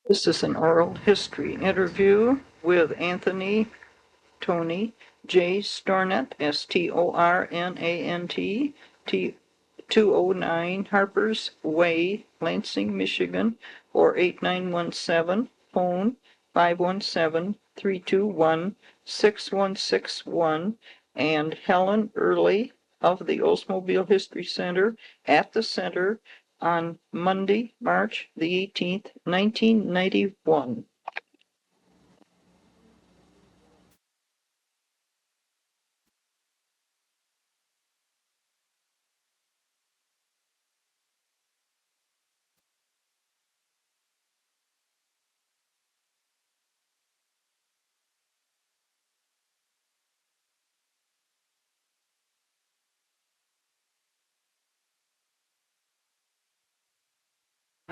This is an oral history interview with Tony J. Stornant, Stornant, 209 Harper's Way, Lansing, Michigan, 48917, phone 517-321-6161, and Helen Earley of the Oldsmobile History Center at the center on Monday, March the 18th, 1991.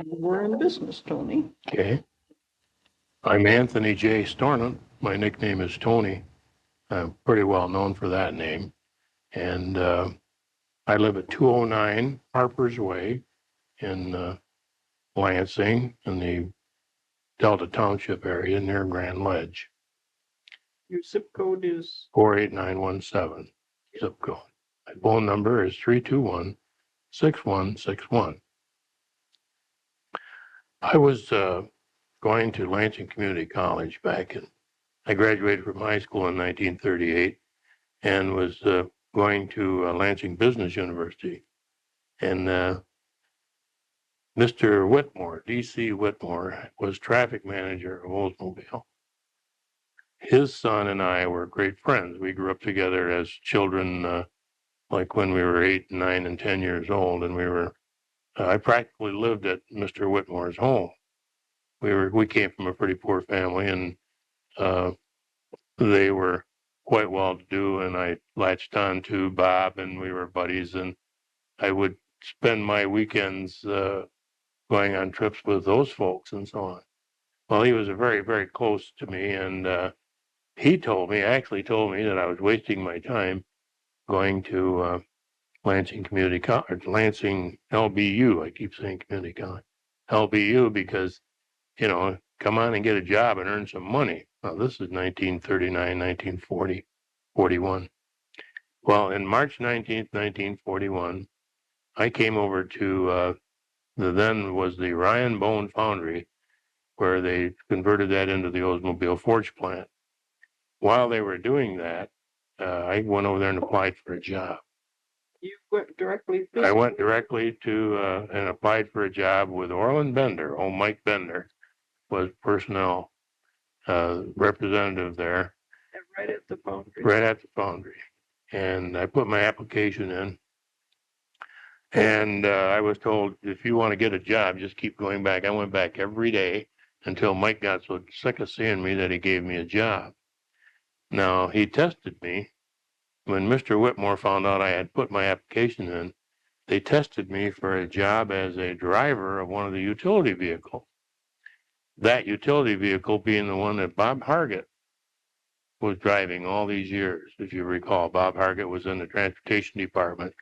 We're in business, Tony. Okay. I'm Anthony J. Stornant. My nickname is Tony. I'm pretty well known for that name. And I live at 209 Harper's Way in Lansing in the Delta Township area near Grand Ledge. Your zip code is 48917 zip code. My phone number is 321-6161. I was going to Lansing Community College I graduated from high school in 1938 and was going to Lansing Business University. And Mr. Whitmore, D.C. Whitmore, was traffic manager of Oldsmobile. His son and I were great friends. We grew up together as children, like when we were 8, 9, and 10 years old. And I practically lived at Mr. Whitmore's home. We came from a pretty poor family, and they were quite well to do, and I latched on to Bob, and we were buddies, and I would spend my weekends going on trips with those folks and so on. Well, he was very, very close to me, and he actually told me that I was wasting my time going to Lansing Community College, Lansing LBU. I keep saying Community College, LBU, because, come on and get a job and earn some money. Well, this is 1939, 1940, 41. Well, in March 19th, 1941, I came over to then was the Ryan Bone Foundry, where they converted that into the Oldsmobile Forge plant. While they were doing that, I went over there and applied for a job. You went directly. I went directly to and applied for a job with Orland Bender. Mike Bender was personnel representative there. And right at the foundry. Right at the foundry. And I put my application in. And I was told, if you want to get a job, just keep going back. I went back every day until Mike got so sick of seeing me that he gave me a job. Now, he tested me. When Mr. Whitmore found out I had put my application in, they tested me for a job as a driver of one of the utility vehicles. That utility vehicle being the one that Bob Hargett was driving all these years. If you recall, Bob Hargett was in the transportation department,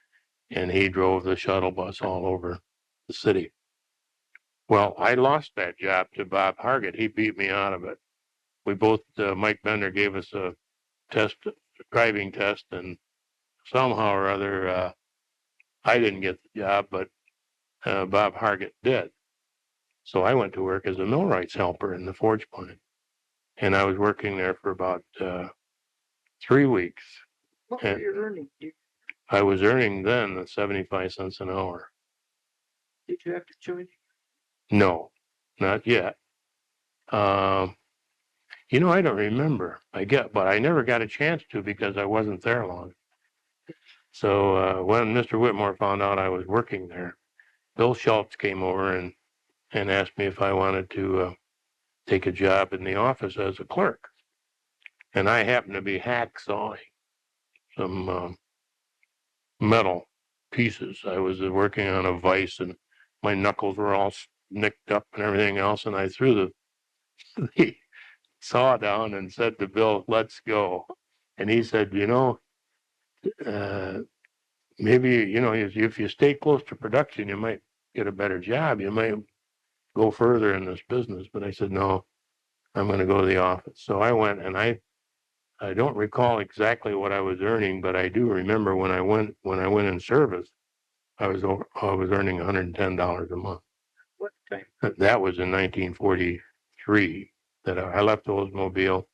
and he drove the shuttle bus all over the city. Well, I lost that job to Bob Hargett. He beat me out of it. We both, Mike Bender gave us a driving test, and somehow or other, I didn't get the job, but Bob Hargett did. So I went to work as a millwright's helper in the forge plant. And I was working there for about 3 weeks. What were you earning? I was earning then 75 cents an hour. Did you have to join? No, not yet. I don't remember. But I never got a chance to because I wasn't there long. So when Mr. Whitmore found out I was working there, Bill Schultz came over and asked me if I wanted to take a job in the office as a clerk. And I happened to be hacksawing some metal pieces. I was working on a vise, and my knuckles were all nicked up and everything else. And I threw the saw down and said to Bill, "Let's go." And he said, maybe, if you stay close to production, you might get a better job. You might go further in this business. But I said, no, I'm going to go to the office. So I went, and I don't recall exactly what I was earning, but I do remember when I went in service, I was earning $110 a month. What time? That was in 1943. That I left Oldsmobile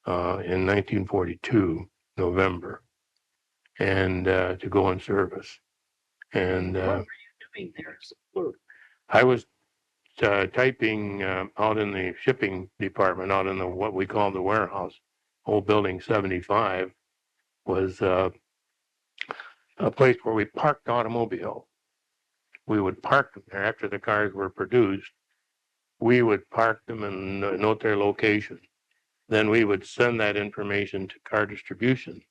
in 1942 November, and to go in service. And What were you doing there as a clerk? I was typing out in the shipping department, out in the what we call the warehouse. Old Building 75 was a place where we parked automobiles. We would park them there after the cars were produced. We would park them and note their location. Then we would send that information to car distribution.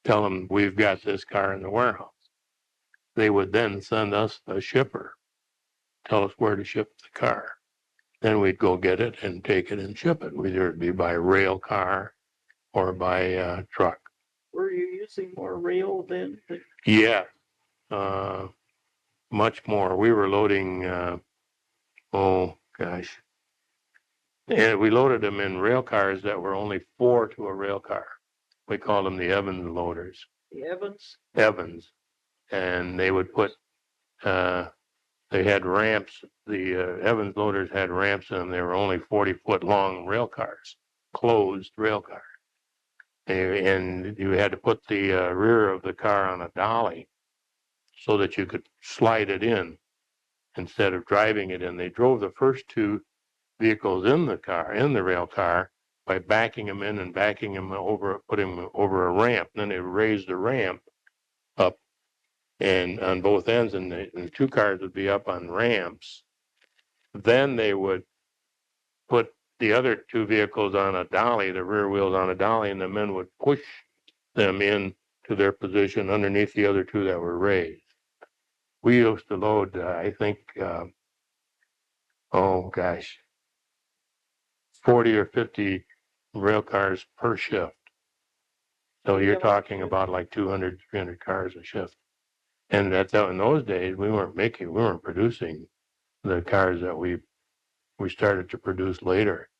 Tell them we've got this car in the warehouse. They would then send us a shipper, tell us where to ship the car. Then we'd go get it and take it and ship it. Whether it be by rail car or by truck. Were you using more rail then? Yeah, much more. We were loading, oh gosh. And we loaded them in rail cars that were only 4 to a rail car. We called them the Evans loaders. The Evans? Evans. And they would put, they had ramps. The Evans loaders had ramps in them. They were only 40-foot long rail cars, closed rail cars. And you had to put the rear of the car on a dolly so that you could slide it in instead of driving it in. They drove the first 2 vehicles in the rail car, by backing them in and backing them over, putting them over a ramp. Then they raised the ramp up and on both ends, and the 2 cars would be up on ramps. Then they would put the other 2 vehicles on a dolly, the rear wheels on a dolly, and the men would push them in to their position underneath the other 2 that were raised. We used to load, I think, oh gosh, 40 or 50 rail cars per shift. So you're talking about like 200, 300 cars a shift. And in those days, we weren't producing the cars that we started to produce later.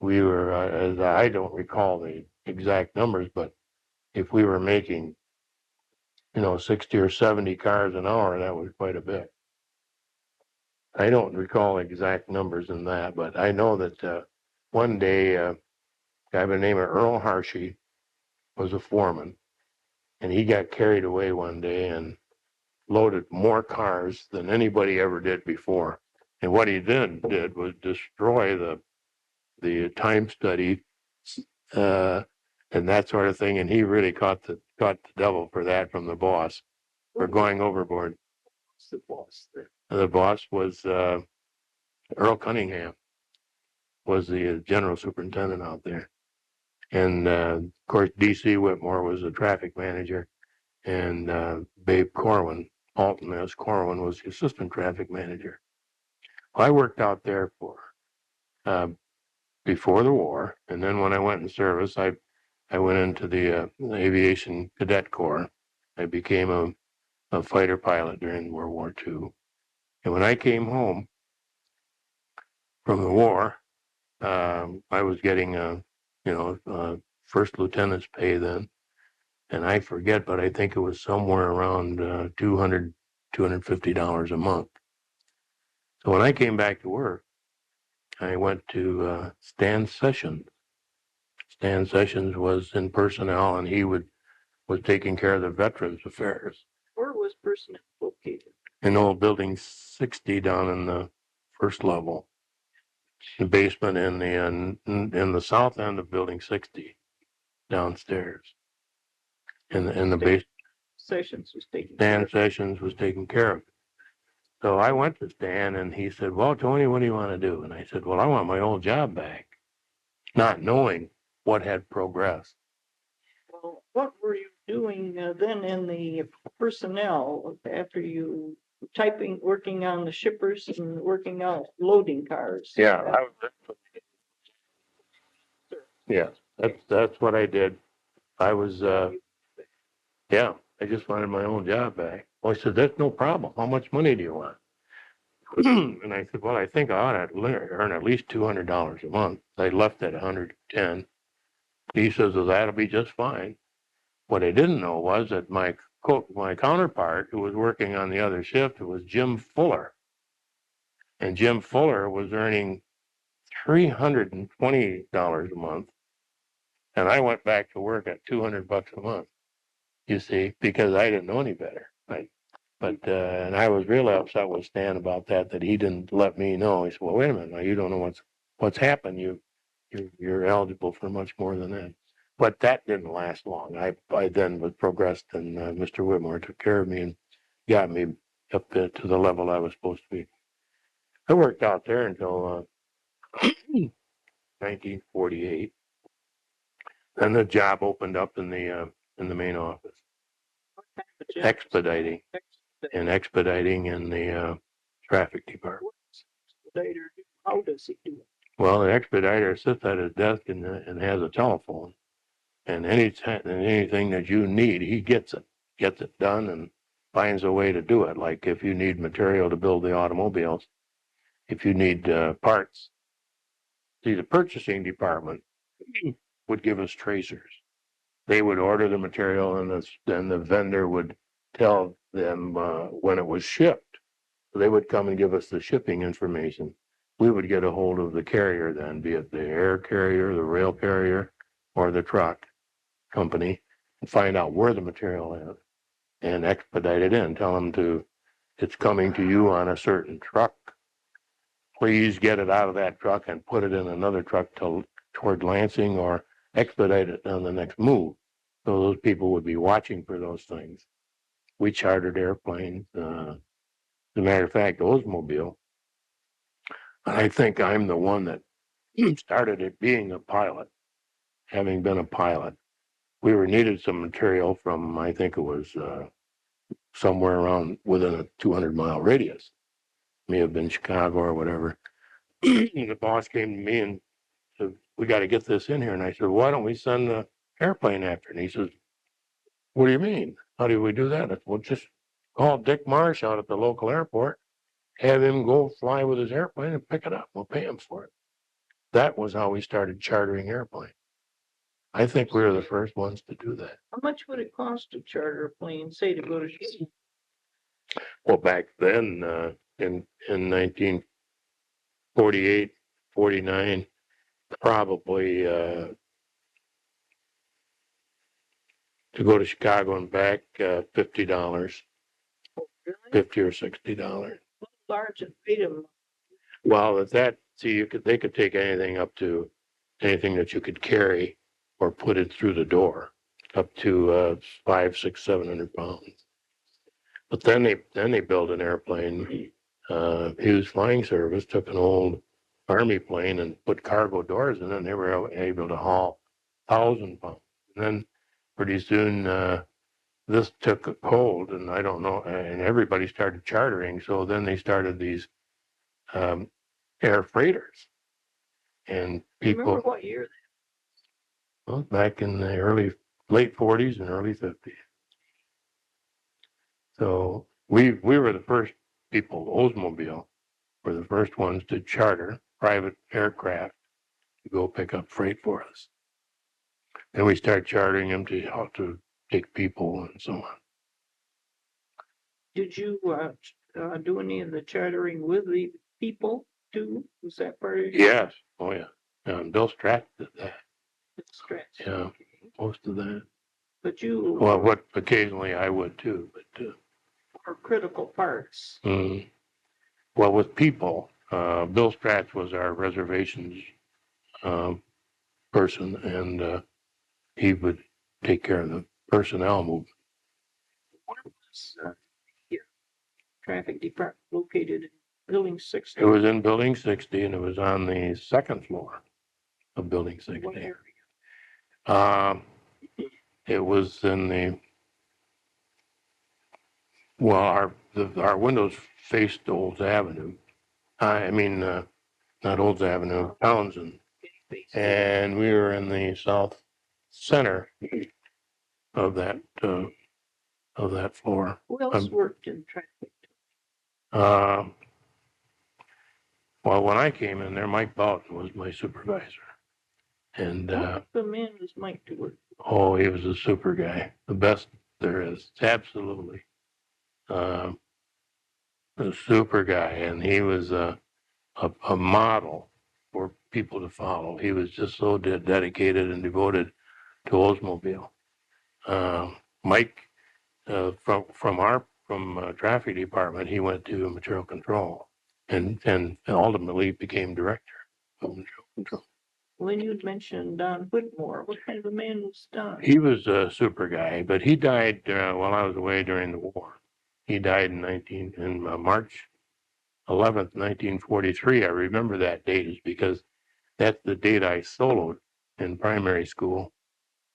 We were, as I don't recall the exact numbers, but if we were making, 60 or 70 cars an hour, that was quite a bit. I don't recall exact numbers in that, but I know that one day, a guy by the name of Earl Hershey was a foreman, and he got carried away one day and loaded more cars than anybody ever did before. And what he then did was destroy the time study and that sort of thing. And he really caught the devil for that from the boss for going overboard. What's the boss there? The boss was Earl Cunningham, was the general superintendent out there. And of course, D.C. Whitmore was the traffic manager, and Babe Corwin, Alton S. Corwin, was the assistant traffic manager. I worked out there for before the war, and then when I went in service, I went into the Aviation Cadet Corps. I became a fighter pilot during World War II. And when I came home from the war, I was getting first lieutenant's pay then, and I forget, but I think it was somewhere around $200, $250 a month. So when I came back to work, I went to Stan Sessions. Stan Sessions was in personnel, and he was taking care of the veterans affairs. Where was personnel located? In old building 60 down in the first level, the basement in the south end of building 60 downstairs. In the base. Sessions was taking Stan Sessions was taking care of it. So I went to Stan, and he said, well, Tony, what do you want to do? And I said, well, I want my old job back, not knowing what had progressed. Well, what were you doing then in the personnel after you working on the shippers and working out loading cars? Yeah, that's what I did. I was, I just wanted my own job back. Well, I said, that's no problem. How much money do you want? And I said, well, I think I ought to earn at least $200 a month. I left at 110. He says, well, that'll be just fine. What I didn't know was that my counterpart, who was working on the other shift, was Jim Fuller. And Jim Fuller was earning $320 a month. And I went back to work at $200 a month, you see, because I didn't know any better. And I was really upset with Stan about that he didn't let me know. He said, well, wait a minute, now you don't know what's happened. You're eligible for much more than that. But that didn't last long. I then was progressed, and Mr. Whitmore took care of me and got me up to the level I was supposed to be. I worked out there until 1948. Then the job opened up in the main office, expediting in the traffic department. How does he do it? Well, the expediter sits at his desk and has a telephone, and anything that you need, he gets it done, and finds a way to do it. Like if you need material to build the automobiles, if you need parts, see, the purchasing department would give us tracers. They would order the material, and then the vendor would tell them when it was shipped. They would come and give us the shipping information. We would get a hold of the carrier then, be it the air carrier, the rail carrier, or the truck company, and find out where the material is and expedite it in. Tell them it's coming to you on a certain truck. Please get it out of that truck and put it in another truck toward Lansing, or expedite it on the next move. So those people would be watching for those things. We chartered airplanes. As a matter of fact, Oldsmobile, I think I'm the one that started it being a pilot, having been a pilot. We needed some material from, I think it was somewhere around within a 200-mile radius. May have been Chicago or whatever. The boss came to me and said, we got to get this in here. And I said, why don't we send the airplane after it? And he says, what do you mean? How do we do that? I said, well, just call Dick Marsh out at the local airport, have him go fly with his airplane and pick it up. We'll pay him for it. That was how we started chartering airplanes. I think we were the first ones to do that. How much would it cost to charter a plane, say, to go to Houston? Well, back then, in 1948, 49, probably to go to Chicago and back, $50, Really? $50 or $60. Large item. Well, see, they could take anything up to anything that you could carry or put it through the door, up to 500, 600, 700 pounds. But then they built an airplane. Hughes Flying Service took an old Army plane and put cargo doors in it, and they were able to haul 1,000 pounds. And then pretty soon this took hold, and I don't know, and everybody started chartering. So then they started these air freighters, and people. Remember what year? Well, back in the late 40s and early 50s. So we were the first people. Oldsmobile were the first ones to charter private aircraft to go pick up freight for us. And we started chartering them to take people and so on. Did you do any of the chartering with the people too? Was that part of your Yes. Oh yeah. Bill Stratton did that. stretch? Yeah. Most of that. But you Well, occasionally I would too, but for critical parts. Well, with people, Bill Stratz was our reservations person, and he would take care of the personnel movement. Where was your traffic department located in Building 60? It was in Building 60, and it was on the second floor of Building 60. What area? It was in our windows faced Olds Avenue. I mean, not Olds Avenue, Townsend. And we were in the south center of that floor. Who else worked in traffic? Well, when I came in there, Mike Boughton was my supervisor. And, What the man does Mike do? oh, he was a super guy, the best there is, absolutely. A super guy, and he was a model for people to follow. He was just so dedicated and devoted to Oldsmobile. Mike, from traffic department, he went to material control, and ultimately became director of material control. When you'd mentioned Don Whitmore, what kind of a man was Don? He was a super guy, but he died while I was away during the war. He died in March 11th, 1943. I remember that date is because that's the date I soloed in primary school,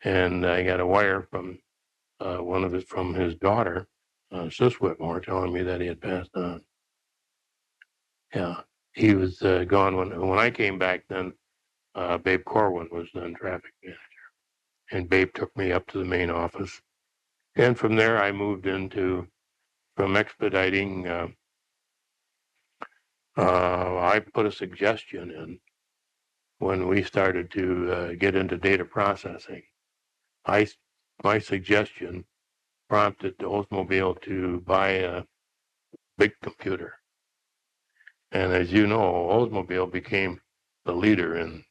and I got a wire from from his daughter, Sis Whitmore, telling me that he had passed on. Yeah, he was gone when I came back. Then Babe Corwin was then traffic manager, and Babe took me up to the main office, and from there I moved from expediting. I put a suggestion in when we started to get into data processing. My suggestion prompted Oldsmobile to buy a big computer. And as you know, Oldsmobile became the leader in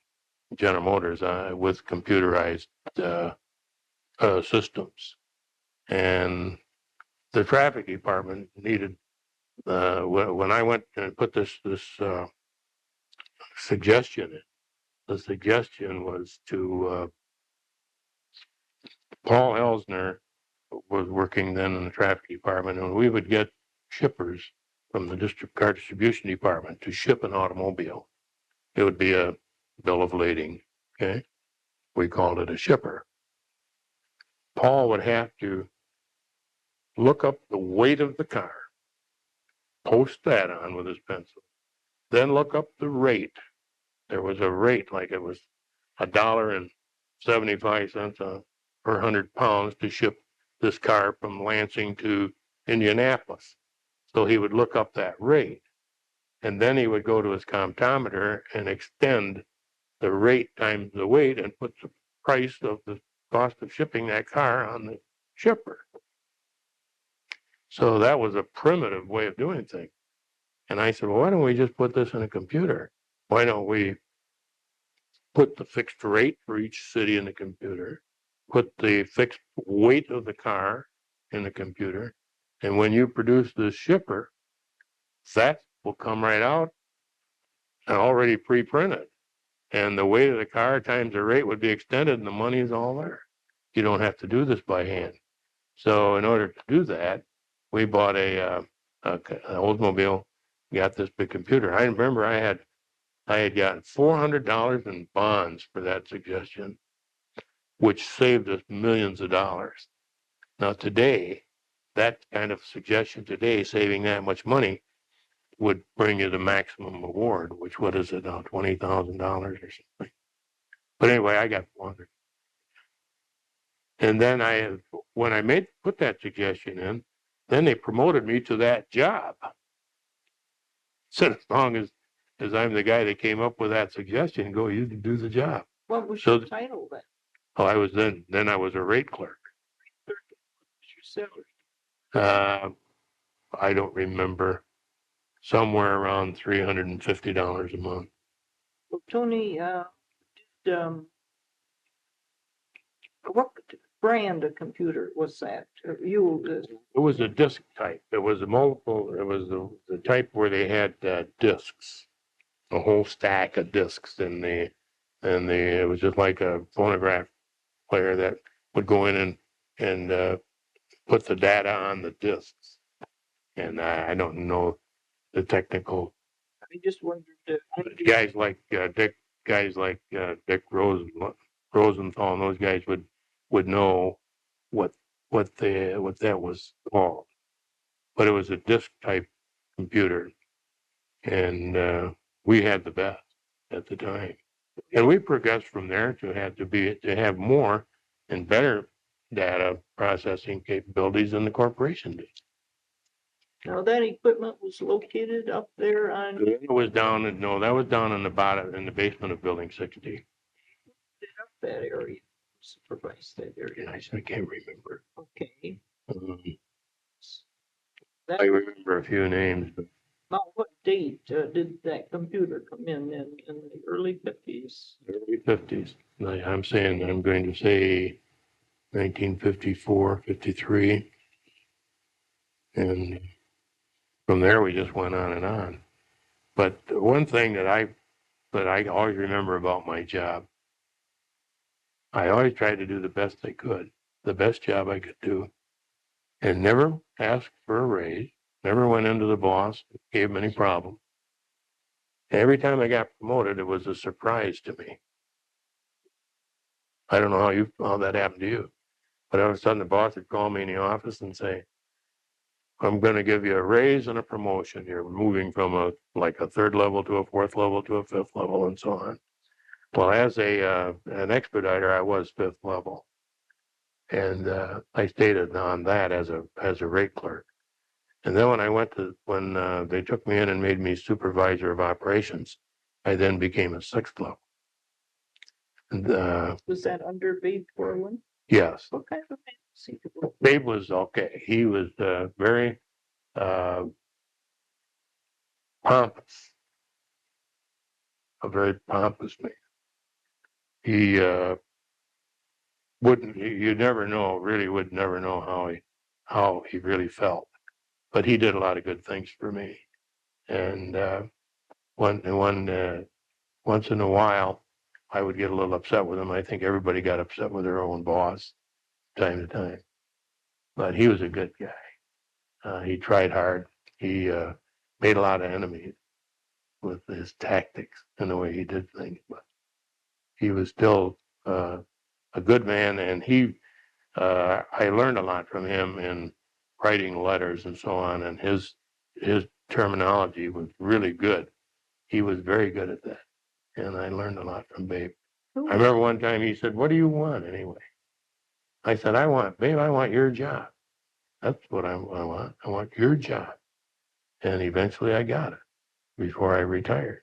General Motors with computerized systems. And the traffic department needed, when I went and put this suggestion in, the suggestion was to Paul Elsner was working then in the traffic department, and we would get shippers from the district car distribution department to ship an automobile. It would be a bill of lading. Okay, we called it a shipper. Paul would have to look up the weight of the car, post that on with his pencil, then look up the rate. There was a rate, like it was $1.75 per 100 pounds to ship this car from Lansing to Indianapolis. So he would look up that rate, and then he would go to his comptometer and extend the rate times the weight and put the price of the cost of shipping that car on the shipper. So that was a primitive way of doing things. And I said, well, why don't we just put this in a computer? Why don't we put the fixed rate for each city in the computer, put the fixed weight of the car in the computer, and when you produce the shipper, that will come right out and already pre-printed. And the weight of the car times the rate would be extended, and the money is all there. You don't have to do this by hand. So in order to do that, we bought an Oldsmobile, got this big computer. I remember I had gotten $400 in bonds for that suggestion, which saved us millions of dollars. Now today, that kind of suggestion today, saving that much money, would bring you the maximum award, which what is it now, $20,000 or something. But anyway, I got 400. And then when I put that suggestion in, then they promoted me to that job. So as long as I'm the guy that came up with that suggestion, go, you can do the job. What was your title then? Oh, I was then I was a rate clerk. Your salary? I don't remember. Somewhere around $350 a month. Well, Tony, what brand of computer was that? It was a disk type. It was a multiple. It was the type where they had disks, a whole stack of disks, and it was just like a phonograph player that would go in and put the data on the disks. And I don't know the technical. I just wondered. Guys like Dick Rosenthal, and those guys would know what that was called. But it was a disk type computer, and we had the best at the time. And we progressed from there to have more and better data processing capabilities than the corporation did. Now that equipment was located up there on It was down, no, that was down in the bottom, in the basement of Building 60. that area, supervise that area. I can't remember. Okay. Um, That, I remember a few names, but about what date did that computer come in the early 50s? early 50s. I'm saying, I'm going to say 1954, 53. And from there, we just went on and on. But the one thing that I always remember about my job, I always tried to do the best I could, the best job I could do, and never asked for a raise, never went into the boss, gave him any problem. Every time I got promoted, it was a surprise to me. I don't know how that happened to you, but all of a sudden the boss would call me in the office and say, I'm going to give you a raise and a promotion. You're moving from a third level to a fourth level to a fifth level and so on. Well, as an expediter, I was fifth level, and I stayed on that as a rate clerk. And then when they took me in and made me supervisor of operations, I then became a sixth level. And Was that under Babe Corwin? yes, What kind of fantasy? Babe was okay. He was very pompous, a very pompous man. He you never know, really would never know how he really felt. But he did a lot of good things for me. And once in a while, I would get a little upset with him. I think everybody got upset with their own boss time to time. But he was a good guy. He tried hard. He made a lot of enemies with his tactics and the way he did things. But he was still a good man, and I learned a lot from him in writing letters and so on, and his terminology was really good. He was very good at that, and I learned a lot from Babe. I remember one time he said, "What do you want anyway?" I said, Babe, I want your job. That's what I want. I want your job." And eventually I got it before I retired.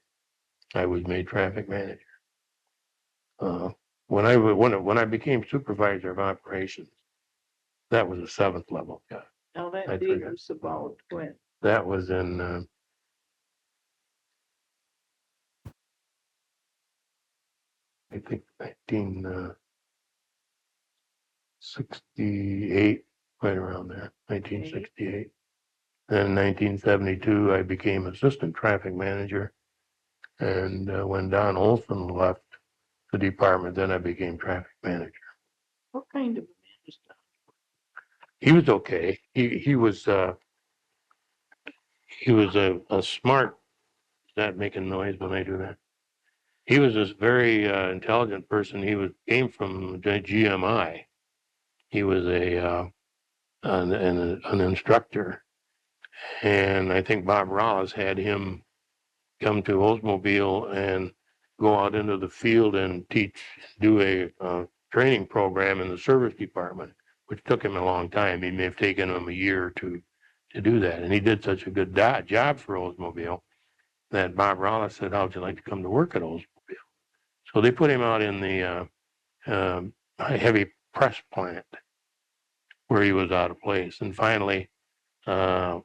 I was made traffic manager. When I became supervisor of operations, that was a seventh level job. Now that date was about when? That was in I think 1968, right around there, 1968. Then in 1972, I became assistant traffic manager. And when Don Olson left the department, then I became traffic manager. What kind of a man is Don? He was okay. He was a smart. Is that making noise when I do that? He was this very intelligent person. Came from GMI. He was an instructor, and I think Bob Rollis had him come to Oldsmobile and go out into the field and do a training program in the service department, which took him a long time. He may have taken him a year to do that, and he did such a good job for Oldsmobile that Bob Rollis said, "How would you like to come to work at Oldsmobile?" So they put him out in the heavy press plant where he was out of place. And finally, they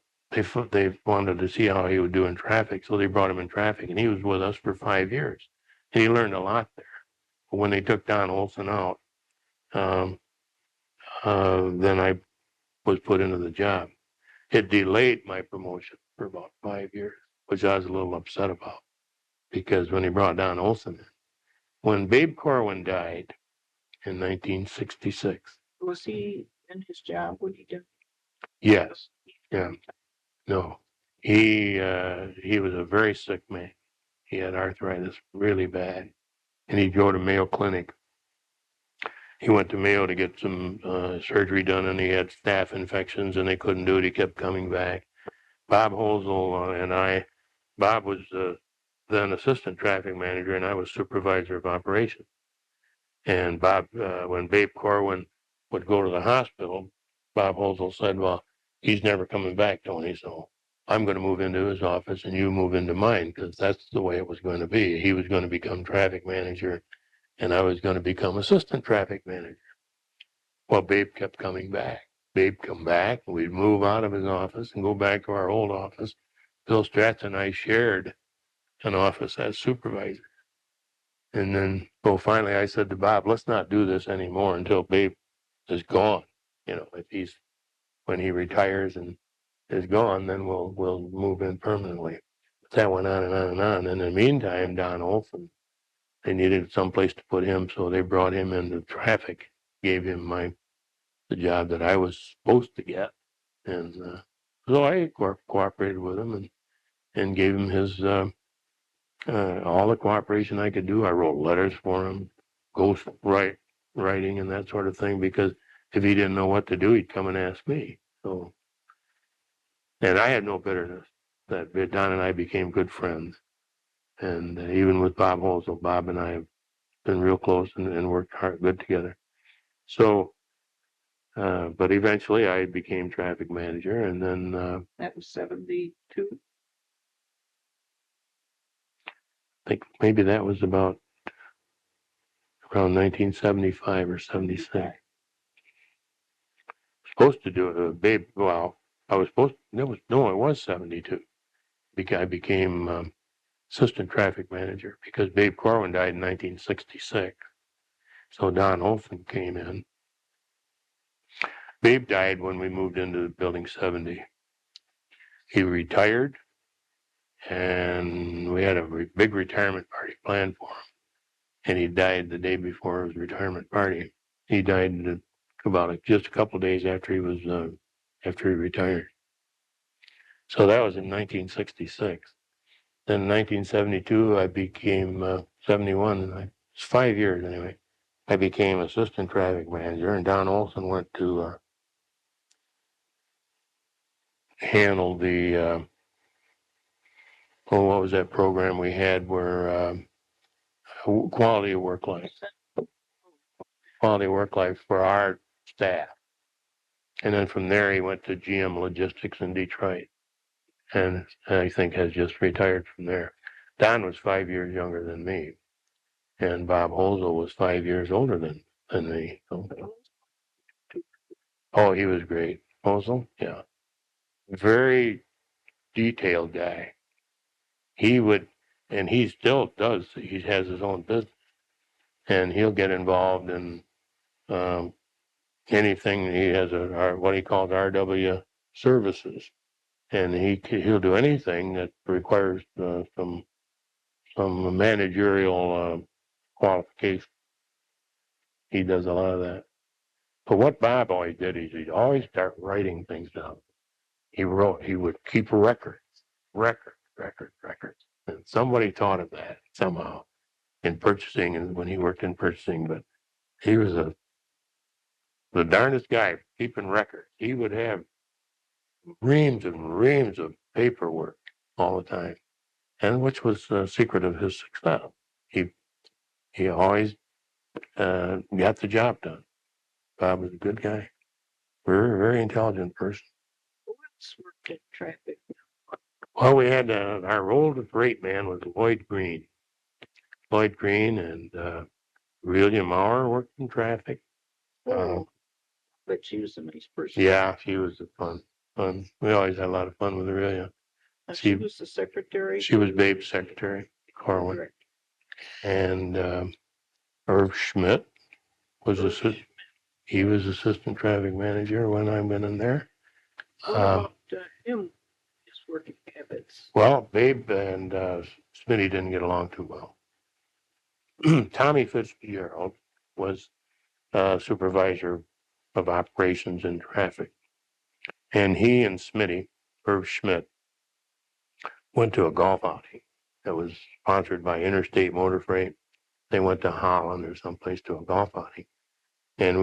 wanted to see how he would do in traffic, so they brought him in traffic, and he was with us for 5 years, and he learned a lot there. But when they took Don Olson out, then I was put into the job. It delayed my promotion for about 5 years, which I was a little upset about, because when he brought Don Olson in, when Babe Corwin died in 1966. Was he in his job when he did? Yes. Yeah. No. He was a very sick man. He had arthritis really bad, and he'd go to Mayo Clinic. He went to Mayo to get some surgery done, and he had staph infections, and they couldn't do it. He kept coming back. Bob Holzel and Bob was then assistant traffic manager, and I was supervisor of operations. And Bob, when Babe Corwin would go to the hospital, Bob Holzel said, "Well, he's never coming back, Tony. So I'm going to move into his office and you move into mine, because that's the way it was going to be. He was going to become traffic manager and I was going to become assistant traffic manager. Well, Babe kept coming back. Babe come back, and we'd move out of his office and go back to our old office. Bill Stratz and I shared an office as supervisor. And then, well, finally I said to Bob, let's not do this anymore until Babe is gone. You know, if when he retires and is gone, then we'll move in permanently. But that went on and on and on. And in the meantime, Don Olson, they needed some place to put him, so they brought him into traffic, gave him the job that I was supposed to get. And so I cooperated with him and gave him his all the cooperation I could do. I wrote letters for him, ghost writing and that sort of thing, because if he didn't know what to do, he'd come and ask me. So, and I had no bitterness. That Don and I became good friends. And even with Bob Holzel, Bob and I have been real close and worked good together. So, but eventually I became traffic manager, and then That was 72. I think maybe that was about around 1975 or 76. Supposed to do it, Babe. Well, I was supposed. It was 72. I became assistant traffic manager because Babe Corwin died in 1966. So Don Olson came in. Babe died when we moved into Building 70. He retired, and we had a big retirement party planned for him. And he died the day before his retirement party. He died about just a couple of days after he retired. So that was in 1966. Then in 1972, I became 71, and it's 5 years anyway. I became assistant traffic manager, and Don Olson went to handle the what was that program we had where quality of work life for our staff. And then from there, he went to GM Logistics in Detroit, and I think has just retired from there. Don was 5 years younger than me, and Bob Holzel was 5 years older than me. So, oh, he was great. Holzel, yeah, very detailed guy. He would, and he still does. He has his own business, and he'll get involved in anything. He has what he calls RW services, and he'll do anything that requires some managerial qualification. He does a lot of that. But what Bob always did is he'd always start writing things down. He would keep records. And somebody taught him that somehow in purchasing, and when he worked in purchasing. But he was the darndest guy for keeping records. He would have reams and reams of paperwork all the time, and which was the secret of his success. He always got the job done. Bob was a good guy, very, very intelligent person. Who else worked in traffic? Well, we had our oldest rate man was Lloyd Green. Lloyd Green and Aurelia Maurer worked in traffic. But she was a nice person. Yeah, she was fun. We always had a lot of fun with Aurelia. She was the secretary. She was Babe's secretary, Corwin. Correct. And Irv Schmidt was he was assistant traffic manager when I went in there. What about him? His working habits. Well, Babe and Smitty didn't get along too well. Tommy Fitzgerald was supervisor of operations in traffic, and he and Smitty, Irv Schmidt, went to a golf outing that was sponsored by Interstate Motor Freight. They went to Holland or someplace to a golf outing, and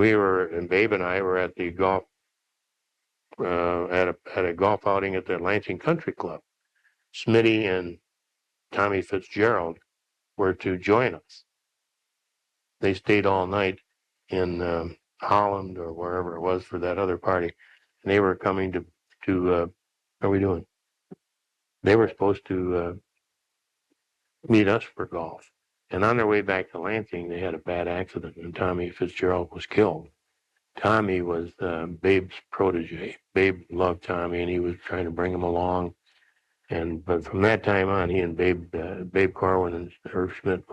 Babe and I were at the golf at a golf outing at the Lansing Country Club. Smitty and Tommy Fitzgerald were to join us. They stayed all night in Holland or wherever it was for that other party, and they were coming to to, how are we doing? They were supposed to meet us for golf. And on their way back to Lansing, they had a bad accident and Tommy Fitzgerald was killed. Tommy was Babe's protege. Babe loved Tommy and he was trying to bring him along. But from that time on, he and Babe Corwin and Herb Schmidt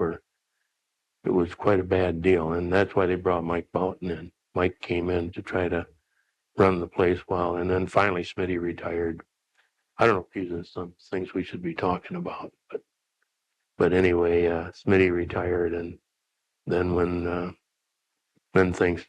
it was quite a bad deal. And that's why they brought Mike Boughton in. Mike came in to try to run the place well. And then finally Smitty retired. I don't know if these are some things we should be talking about, but anyway, Smitty retired, and then when things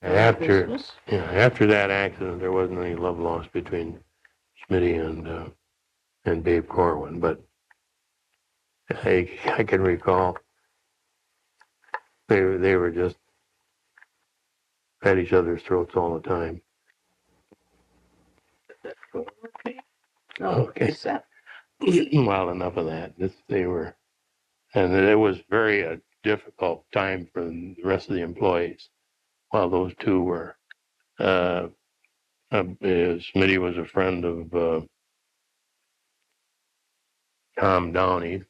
after Business. after that accident, there wasn't any love lost between Smitty and Babe Corwin, but I can recall they were just at each other's throats all the time. Okay. No, Okay. is that Well, enough of that. And it was very difficult time for the rest of the employees while those two were. Smitty was a friend of Tom Downey,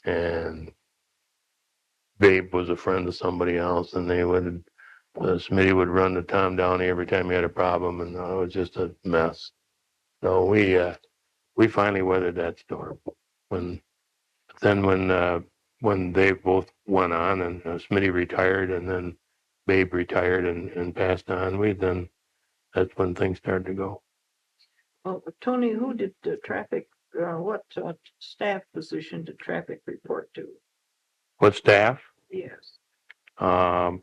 and Babe was a friend of somebody else, and Smitty would run to Tom Downey every time he had a problem, and it was just a mess. So we finally weathered that storm. When they both went on, and Smitty retired, and then Babe retired and passed on, that's when things started to go. well, Tony, who did the traffic, what staff position did traffic report to? What staff? Yes. Well,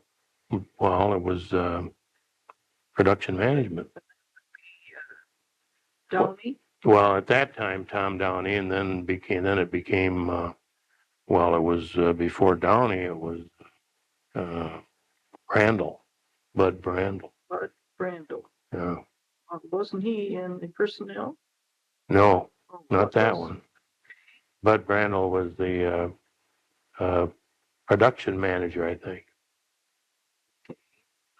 it was production management. Downey? Well, at that time, Tom Downey, and then it became it was before Downey, it was Brandel, Bud Brandel. Bud Brandel. Yeah. Wasn't he in the personnel? No, Oh, not that one. Bud Brandel was the production manager, I think.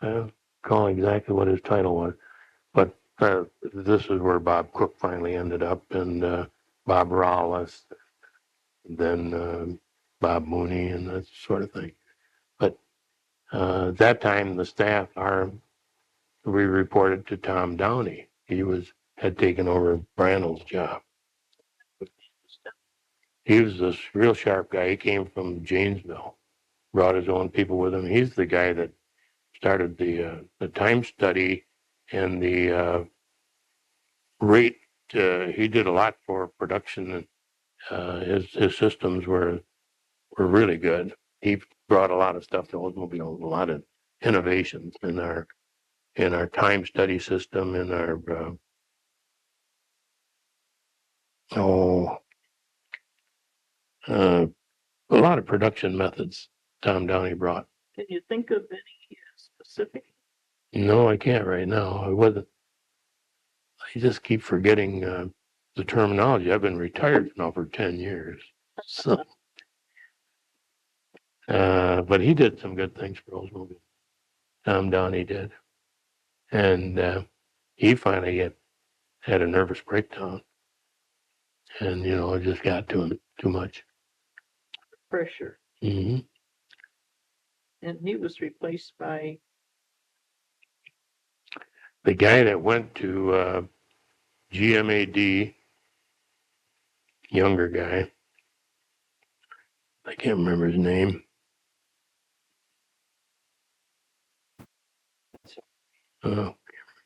I don't recall exactly what his title was, but this is where Bob Cook finally ended up, and Bob Rawless, then Bob Mooney, and that sort of thing. But at that time, the staff, we reported to Tom Downey. He had taken over Brandel's job. He was this real sharp guy. He came from Janesville, brought his own people with him. He's the guy that started the time study and the rate. He did a lot for production. His systems were really good. He brought a lot of stuff to Oldsmobile, a lot of innovations in our time study system, in our a lot of production methods Tom Downey brought. Can you think of any specific? No, I can't right now. I just keep forgetting the terminology. I've been retired now for 10 years. So, but he did some good things for Oldsmobile. Tom Downey did. And he finally had a nervous breakdown. And, it just got to him too much. Pressure. Mm-hmm. And he was replaced by The guy that went to GMAD, younger guy, I can't remember his name.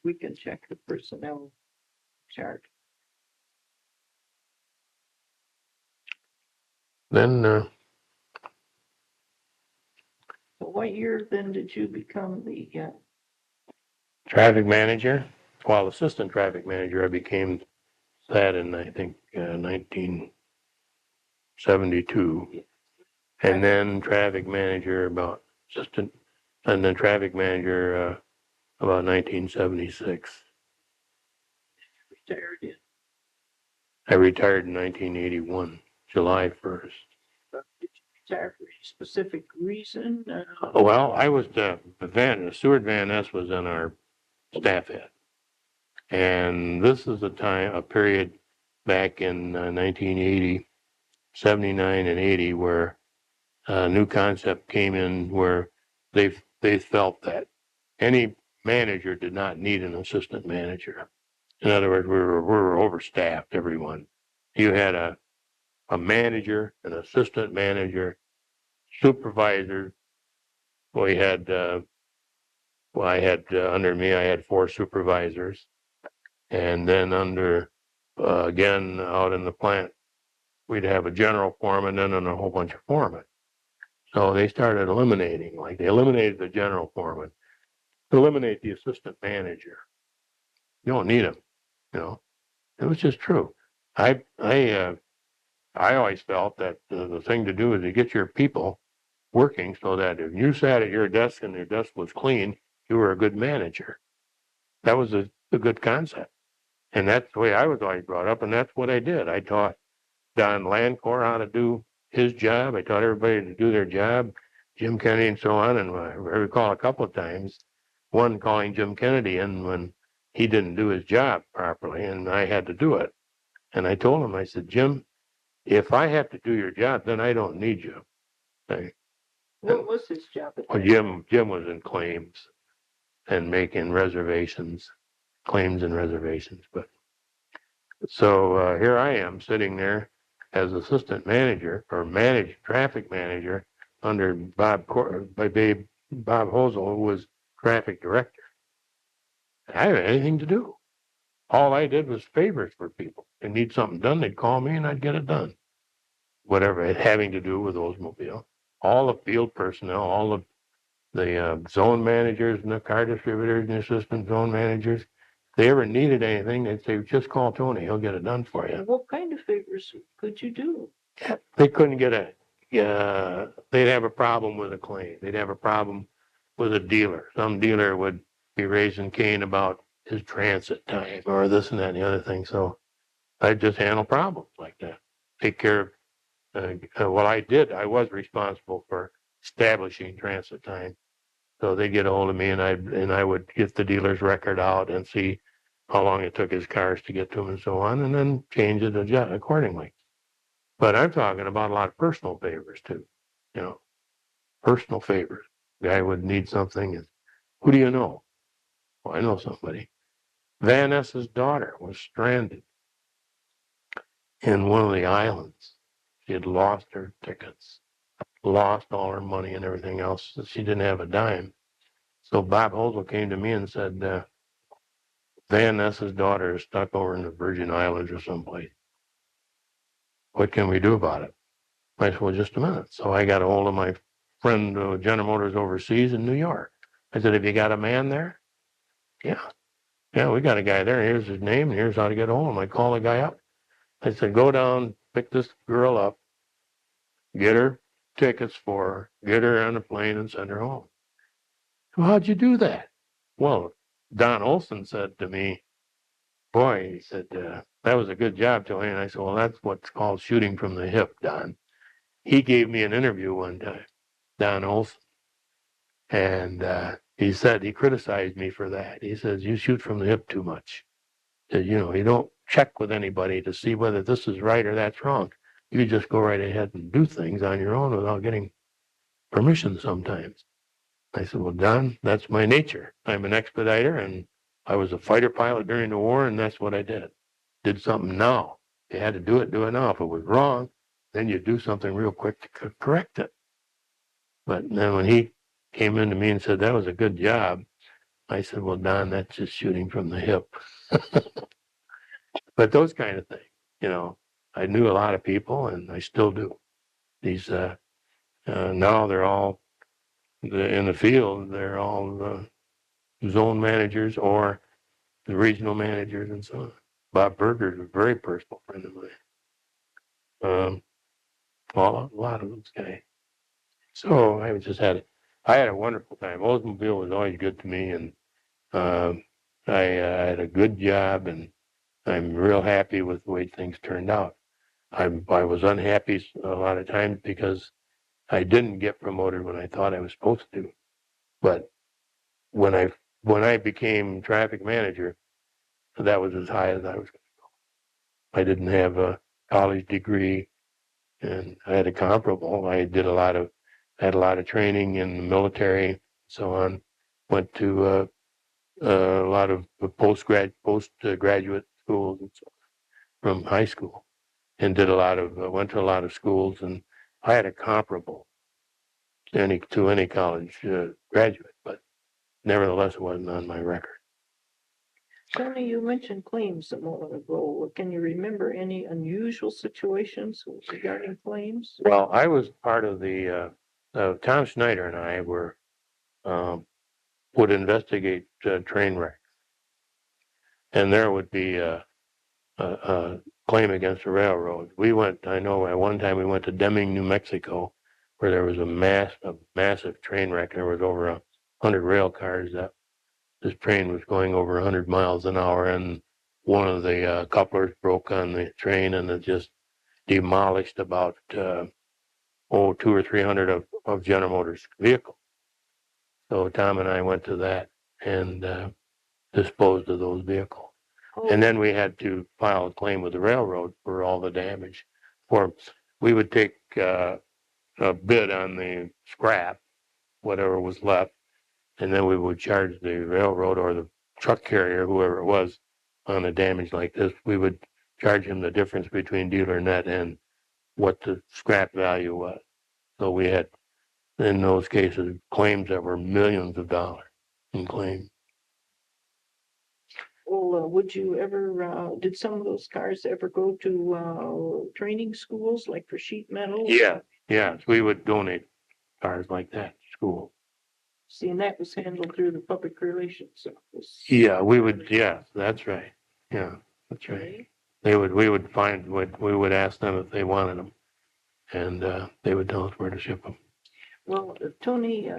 we can check the personnel chart. Then So what year then did you become the traffic manager, assistant traffic manager. I became that in, I think, 1972. And then traffic manager, assistant and then traffic manager about 1976. Retired in. I retired in 1981, July 1st. Did you retire for any specific reason? Well, I was the Stuart Van Ness was in our staff head. And this is a period back in 1980, 79 and 80, where a new concept came in where they felt that any manager did not need an assistant manager. In other words, we were overstaffed, everyone. You had a manager, an assistant manager, supervisor. We had, I had under me, I had 4 supervisors. And then again, out in the plant, we'd have a general foreman and then a whole bunch of foremen. So they started eliminating, like they eliminated the general foreman, eliminate the assistant manager. You don't need him, you know. It was just true. I always felt that the thing to do is to get your people working so that if you sat at your desk and your desk was clean, you were a good manager. That was a good concept. And that's the way I was always brought up, and that's what I did. I taught Don Landcore how to do his job. I taught everybody to do their job, Jim Kennedy and so on. And I recall a couple of times, one calling Jim Kennedy in when he didn't do his job properly, and I had to do it. And I told him, I said, Jim, if I have to do your job, then I don't need you. What was his job? Well, Jim was in claims and making reservations, claims and reservations. But so here I am sitting there as assistant manager or traffic manager under Bob Hosel, who was traffic director. I didn't have anything to do. All I did was favors for people. They need something done, they'd call me and I'd get it done. Whatever it having to do with Oldsmobile. All the field personnel, all of the zone managers and the car distributors and assistant zone managers, if they ever needed anything, they'd say, just call Tony, he'll get it done for you. What kind of favors could you do? Yeah, they couldn't get they'd have a problem with a claim. They'd have a problem with a dealer. Some dealer would be raising Cain about his transit time or this and that and the other thing. So I'd just handle problems like that. Take care of what I did. I was responsible for establishing transit time. So they'd get a hold of me and I would get the dealer's record out and see how long it took his cars to get to him and so on, and then change it accordingly. But I'm talking about a lot of personal favors too, personal favors. Guy would need something, and who do you know? Well, I know somebody. Van Ness's daughter was stranded in one of the islands. She had lost her tickets, lost all her money and everything else. She didn't have a dime. So Bob Hosel came to me and said, Van Ness's daughter is stuck over in the Virgin Islands or someplace. What can we do about it? I said, well, just a minute. So I got a hold of my friend, General Motors overseas in New York. I said, have you got a man there? Yeah. Yeah, we got a guy there. Here's his name, and here's how to get a hold of him. I call the guy up. I said, go down, pick this girl up, get her tickets for her, get her on a plane, and send her home. Well, how'd you do that? Well, Don Olson said to me, boy, he said, that was a good job, Tony. And I said, well, that's what's called shooting from the hip, Don. He gave me an interview one time, Don Olson. And he said, he criticized me for that. He says, you shoot from the hip too much. He said, you don't check with anybody to see whether this is right or that's wrong. You just go right ahead and do things on your own without getting permission sometimes. I said, well, Don, that's my nature. I'm an expediter, and I was a fighter pilot during the war, and that's what I did. Did something now. If you had to do it now. If it was wrong, then you do something real quick to correct it. But then when he came in to me and said, that was a good job, I said, well, Don, that's just shooting from the hip. But those kind of things, I knew a lot of people, and I still do. These now they're all in the field. They're all zone managers or the regional managers and so on. Bob Berger is a very personal friend of mine. A lot of those guys. So I just had I had a wonderful time. Oldsmobile was always good to me, and uh, I had a good job, and I'm real happy with the way things turned out. I was unhappy a lot of times because I didn't get promoted when I thought I was supposed to. But when I became traffic manager, that was as high as I was. I didn't have a college degree, and I had a comparable. I had a lot of training in the military, so on. Went to a lot of postgraduate schools and so from high school, and went to a lot of schools, and I had a comparable to any college graduate, but nevertheless, it wasn't on my record. Tony, you mentioned claims a moment ago. Can you remember any unusual situations regarding claims? Well, I was part of Tom Schneider and I would investigate train wrecks, and there would be a claim against the railroad. I know at one time we went to Deming, New Mexico, where there was a massive train wreck. There was over 100 rail cars. This train was going over 100 miles an hour, and one of the couplers broke on the train, and it just demolished about 200 or 300 of General Motors vehicles. So Tom and I went to that and disposed of those vehicles. Oh, And then we had to file a claim with the railroad for all the damage. We would take a bid on the scrap, whatever was left, and then we would charge the railroad or the truck carrier, whoever it was, on a damage like this. We would charge him the difference between dealer net and what the scrap value was. So we had, in those cases, claims that were millions of dollars in claims. well, would you ever, did some of those cars ever go to training schools, like for sheet metal? Yes, we would donate cars like that to school. See, and that was handled through the public relations office. Yeah, yes, that's right. Yeah, that's right. Okay. We would ask them if they wanted them, and they would tell us where to ship them. Well, Tony,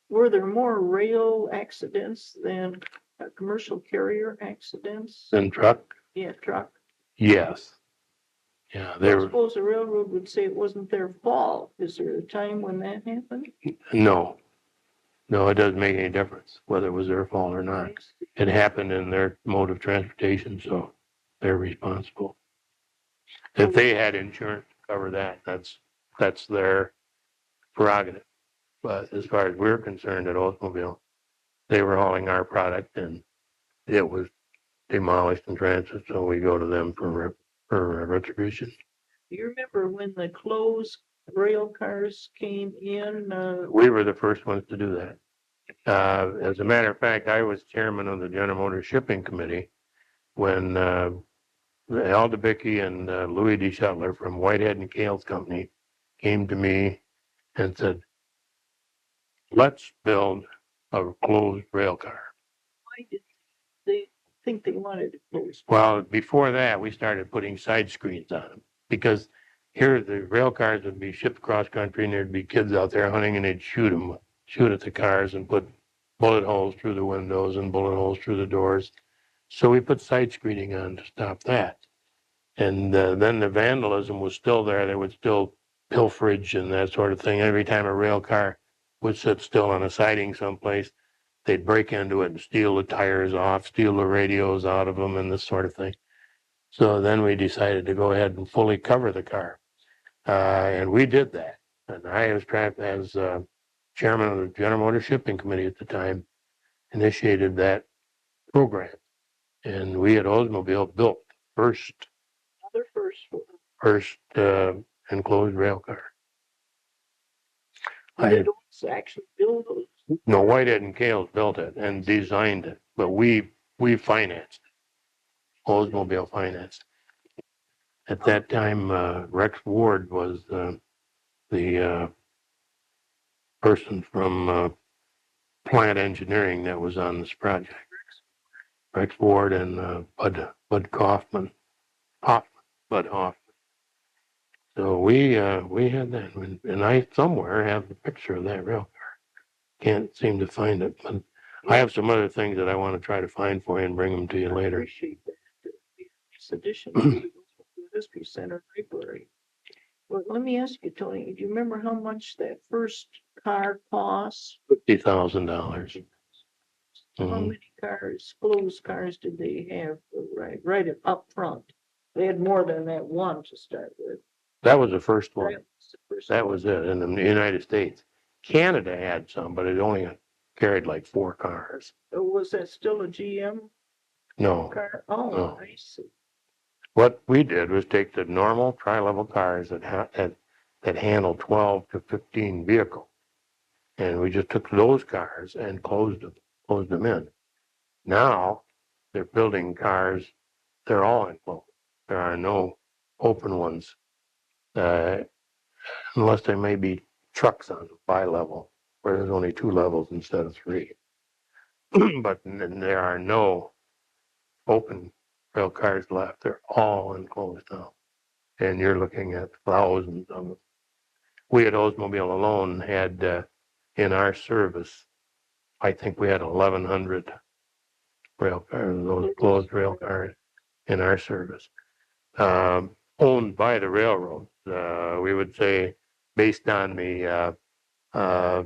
were there more rail accidents than commercial carrier accidents? Then truck? Yeah, truck. Yes. Yeah, I suppose the railroad would say it wasn't their fault. Is there a time when that happened? No, it doesn't make any difference whether it was their fault or not. It happened in their mode of transportation, so they're responsible. If they had insurance to cover that, that's their prerogative. But as far as we're concerned at Oldsmobile, they were hauling our product and it was demolished in transit, so we go to them for retribution. Do you remember when the closed rail cars came in? We were the first ones to do that. As a matter of fact, I was chairman of the General Motors Shipping Committee when Al DeBicke and Louis D. Shetler from Whitehead and Kale's company came to me and said, let's build a closed rail car. Why did they think they wanted to close? Well, before that, we started putting side screens on them because here the rail cars would be shipped across country and there'd be kids out there hunting and they'd shoot at the cars and put bullet holes through the windows and bullet holes through the doors. So we put side screening on to stop that. And then the vandalism was still there. There was still pilferage and that sort of thing. Every time a rail car would sit still on a siding someplace, they'd break into it and steal the tires off, steal the radios out of them and this sort of thing. So then we decided to go ahead and fully cover the car. And we did that. And I was as chairman of the General Motors Shipping Committee at the time, initiated that program. And we at Oldsmobile built first enclosed rail car. They don't actually build those. No, Whitehead and Kales built it and designed it, but we financed it. Oldsmobile financed it. At that time, Rex Ward was the person from plant engineering that was on this project. Rex Ward and Bud Hoffman. So we had that, and I somewhere have the picture of that rail car. Can't seem to find it, but I have some other things that I want to try to find for you and bring them to you I later. appreciate that. This addition to the History Center Library. But let me ask you, Tony, do you remember how much that first car cost? $50,000. How Mhm. many closed cars did they have, right up front? They had more than that one to start with. That was the first one. That was the first That one. was it in the United States. Canada had some, but it only carried like 4 cars. Was that still a GM No, car? Oh, no. I see. What we did was take the normal tri-level cars that handle 12 to 15 vehicles, and we just took those cars and closed them in. Now they're building cars; they're all enclosed. There are no open ones, uh, unless there may be trucks on the bi-level, where there's only 2 levels instead of 3. But there are no open rail cars left. They're all enclosed now. And you're looking at thousands of them. We at Oldsmobile alone had in our service, I think we had 1,100 rail cars, those closed rail cars in our service, owned by the railroad. We would say, based on the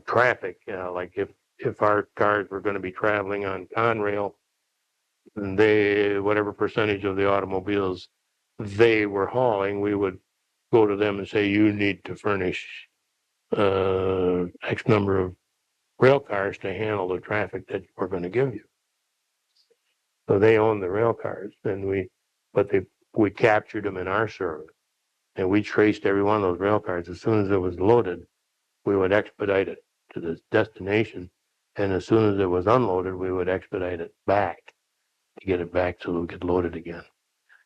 traffic, like if our cars were going to be traveling on Conrail, whatever percentage of the automobiles they were hauling, we would go to them and say, you need to furnish X number of rail cars to handle the traffic that we're going to give you. So they own the rail cars, and we captured them in our service, and we traced every one of those rail cars. As soon as it was loaded, we would expedite it to the destination, and as soon as it was unloaded, we would expedite it back to get it back so we could load it again.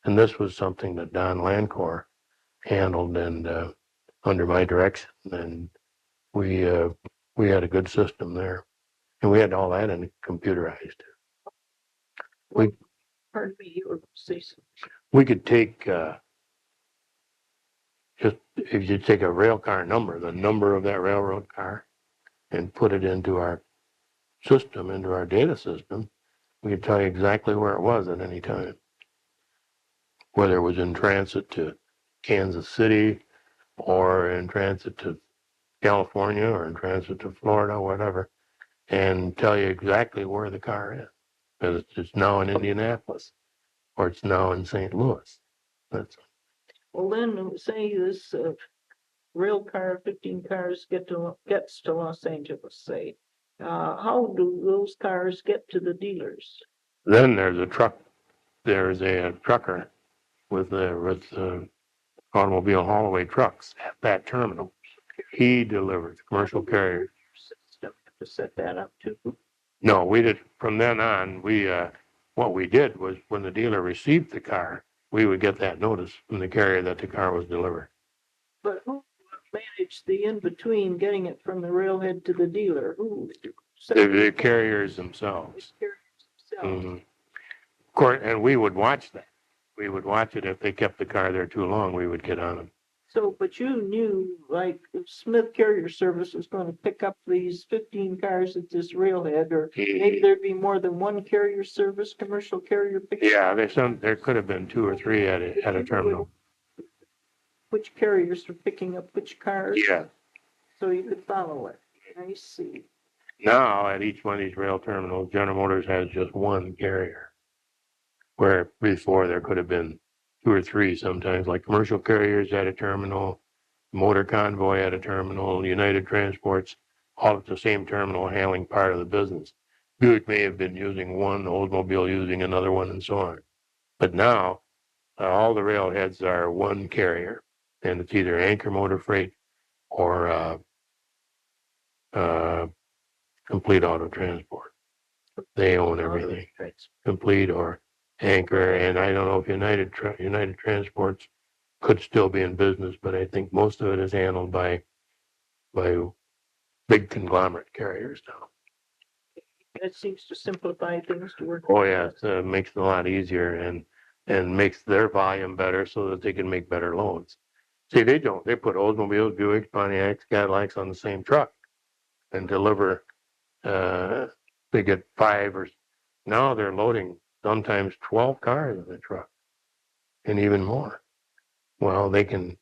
And this was something that Don Lancourt handled, and under my direction, and we had a good system there, and we had all that in computerized. Well, pardon me, you were saying something. We could take just if you take a rail car number, the number of that railroad car, and put it into our system, into our data system, we could tell you exactly where it was at any time, whether it was in transit to Kansas City, or in transit to California, or in transit to Florida, whatever, and tell you exactly where the car is. Because it's now in Indianapolis, or it's now in St. Louis. That's Well, then, say this rail car, 15 cars gets to Los Angeles, say. How do those cars get to the dealers? Then there's a trucker with automobile haulaway trucks at that terminal. He delivers commercial carriers. System to set that up too. No, we did. From then on, what we did was when the dealer received the car, we would get that notice from the carrier that the car was delivered. But who managed the in-between, getting it from the railhead to the dealer? Who? The carriers themselves. Mhm. Of course, and we would watch that. We would watch it. If they kept the car there too long, we would get on them. So, but you knew, like, if Smith Carrier Service was going to pick up these 15 cars at this railhead, or maybe there'd be more than one carrier service, commercial carrier picking. Yeah, there could have been 2 or 3 at a terminal. Which carriers are picking up which cars? Yeah. So you could follow it. I see. Now, at each one of these rail terminals, General Motors has just one carrier, where before there could have been 2 or 3 sometimes, like commercial carriers at a terminal, motor convoy at a terminal, United Transports, all at the same terminal handling part of the business. Buick may have been using one, Oldsmobile using another one, and so on. But now, all the railheads are one carrier, and it's either Anchor Motor Freight or Complete Auto Transport. They own everything. Complete or Anchor, and I don't know if United Transports could still be in business, but I think most of it is handled by big conglomerate carriers now. That seems to simplify things to work. Oh yeah, it makes it a lot easier and makes their volume better so that they can make better loads. See, they don't. They put Oldsmobiles, Buicks, Pontiacs, Cadillacs on the same truck and deliver. They get 5 or now they're loading sometimes 12 cars in the truck and even more. Well, they can,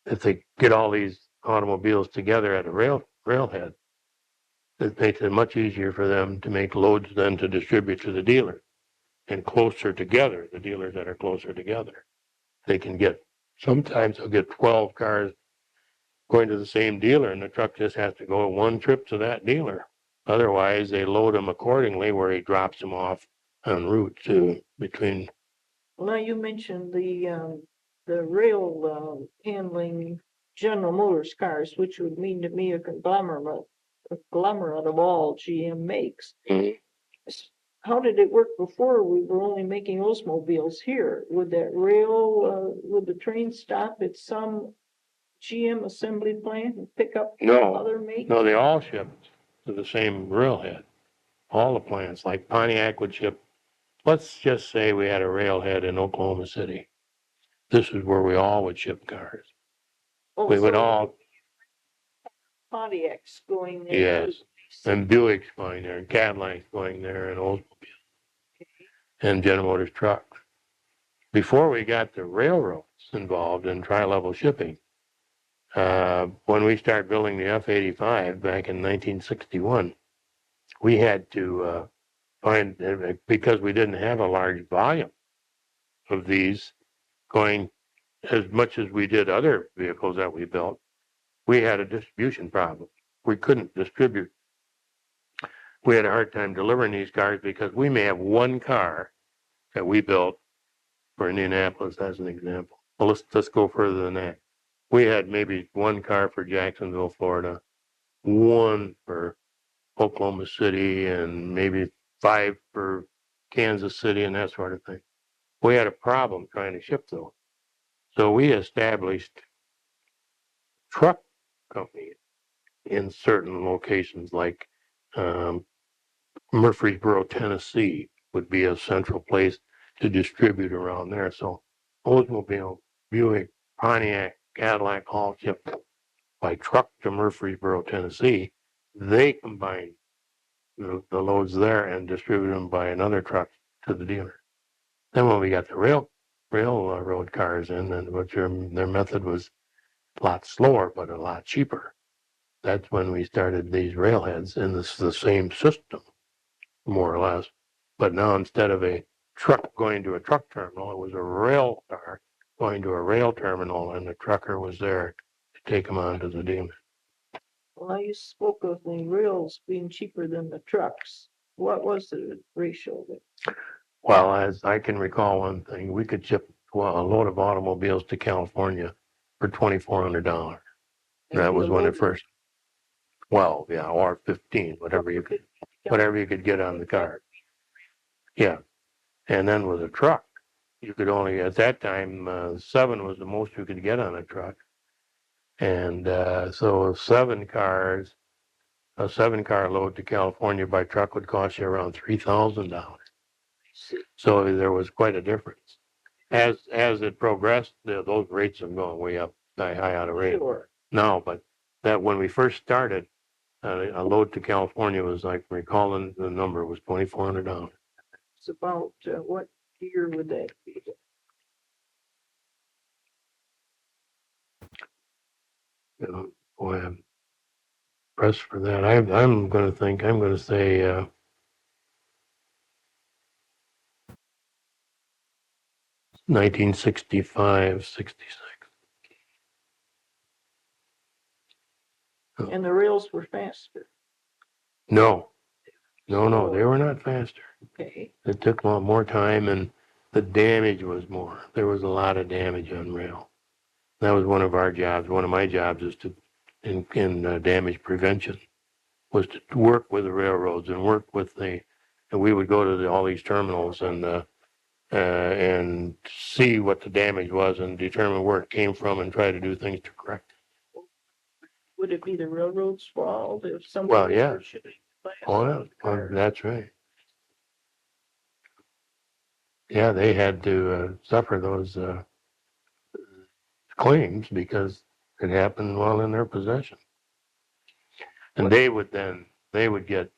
if they get all these automobiles together at a railhead, it makes it much easier for them to make loads than to distribute to the dealer. And closer together, the dealers that are closer together, they can get, sometimes they'll get 12 cars going to the same dealer, and the truck just has to go one trip to that dealer. Otherwise, they load him accordingly where he drops them off en route to between. Well, now you mentioned the rail handling General Motors cars, which would mean to me a conglomerate of all GM makes. Mhm. How did it work before we were only making Oldsmobiles here? Would that rail, would the train stop at some GM assembly plant and pick up No, other makes? no, they all shipped to the same railhead. All the plants, like Pontiac would ship. Let's just say we had a railhead in Oklahoma City. This is where we all would ship cars. Oh, We would so all, Pontiac's going there. yes, and Buick's going there, and Cadillac's going there, and Oldsmobile, and General Motors trucks. Before we got the railroads involved in tri-level shipping, when we started building the F-85 back in 1961, we had to find, because we didn't have a large volume of these going as much as we did other vehicles that we built, we had a distribution problem. We couldn't distribute. We had a hard time delivering these cars because we may have one car that we built for Indianapolis as an example. Well, let's go further than that. We had maybe one car for Jacksonville, Florida, one for Oklahoma City, and maybe 5 for Kansas City and that sort of thing. We had a problem trying to ship those. So we established truck companies in certain locations like Murfreesboro, Tennessee would be a central place to distribute around there. So Oldsmobile, Buick, Pontiac, Cadillac, all shipped by truck to Murfreesboro, Tennessee. They combined the loads there and distribute them by another truck to the dealer. Then when we got the railroad cars in, and which their method was a lot slower but a lot cheaper. That's when we started these railheads, and this is the same system, more or less. But now instead of a truck going to a truck terminal, it was a rail car going to a rail terminal, and the trucker was there to take them on to the dealer. Well, you spoke of the rails being cheaper than the trucks. What was the ratio there? Well, as I can recall one thing, we could ship a load of automobiles to California for $2,400. That was when it first. 12, yeah, or 15, whatever you could get on the car. Yeah, and then with a truck, you could only at that time 7 was the most you could get on a truck, and so 7 cars, a 7-car load to California by truck would cost you around $3,000. So there was quite a difference. As it progressed, those rates have gone way up, high out of rate. Sure. No, but that when we first started, a load to California was, like, recalling the number was $2,400. It's about what year would that be? You know, boy, I'm pressed for that. I'm going to say 1965, 66. And the rails were faster. No, no, they were not faster. Okay. It took a lot more time, and the damage was more. There was a lot of damage on rail. That was one of our jobs. One of my jobs is to, in damage prevention, was to work with the railroads and work with and we would go to all these terminals and see what the damage was and determine where it came from and try to do things to correct it. Would it be the railroad's fault if somebody? Well, yeah. Oh, yeah. That's right. Yeah, they had to suffer those claims because it happened while in their possession. And they would get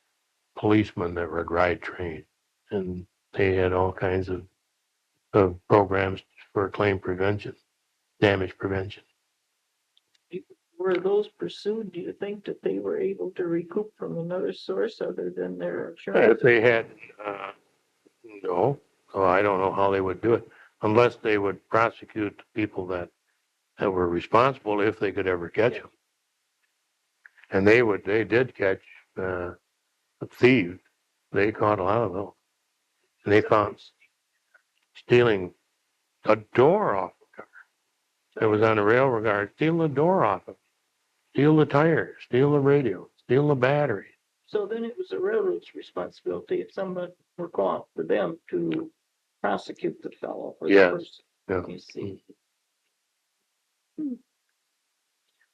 policemen that would ride train, and they had all kinds of programs for claim prevention, damage prevention. Were those pursued? Do you think that they were able to recoup from another source other than their insurance? If they had, no, so I don't know how they would do it, unless they would prosecute the people that were responsible if they could ever catch them. And they did catch thieves. They caught a lot of them. And they found stealing a door off a car. It was on a railroad car. Steal the door off it. Steal the tire. Steal the radio. Steal the battery. So then it was the railroad's responsibility if someone were caught for them to prosecute the fellow or the Yes. person. Yeah. You see.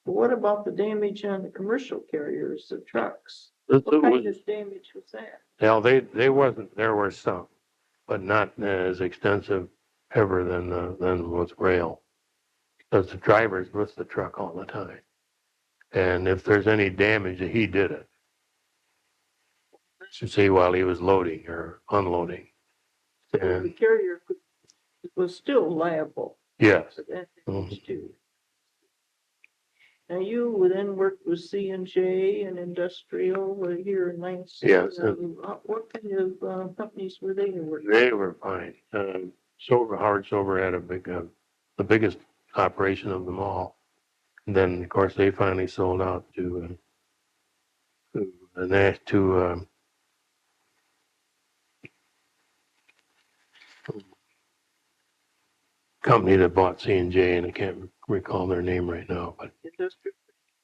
But what about the damage on the commercial carriers, the trucks? What kind of damage was that? Now they wasn't. There were some, but not as extensive ever than with rail, because the driver's with the truck all the time, and if there's any damage, he did it. To see while he was loading or unloading. So the carrier was still liable Yes. for that damage too. Now you then worked with C&J and Industrial here in Lansing. Yes. What kind of companies were they working? They were fine. Howard Sober had the biggest operation of them all. And then, of course, they finally sold out to company that bought C&J, and I can't recall their name right now. But Industrial?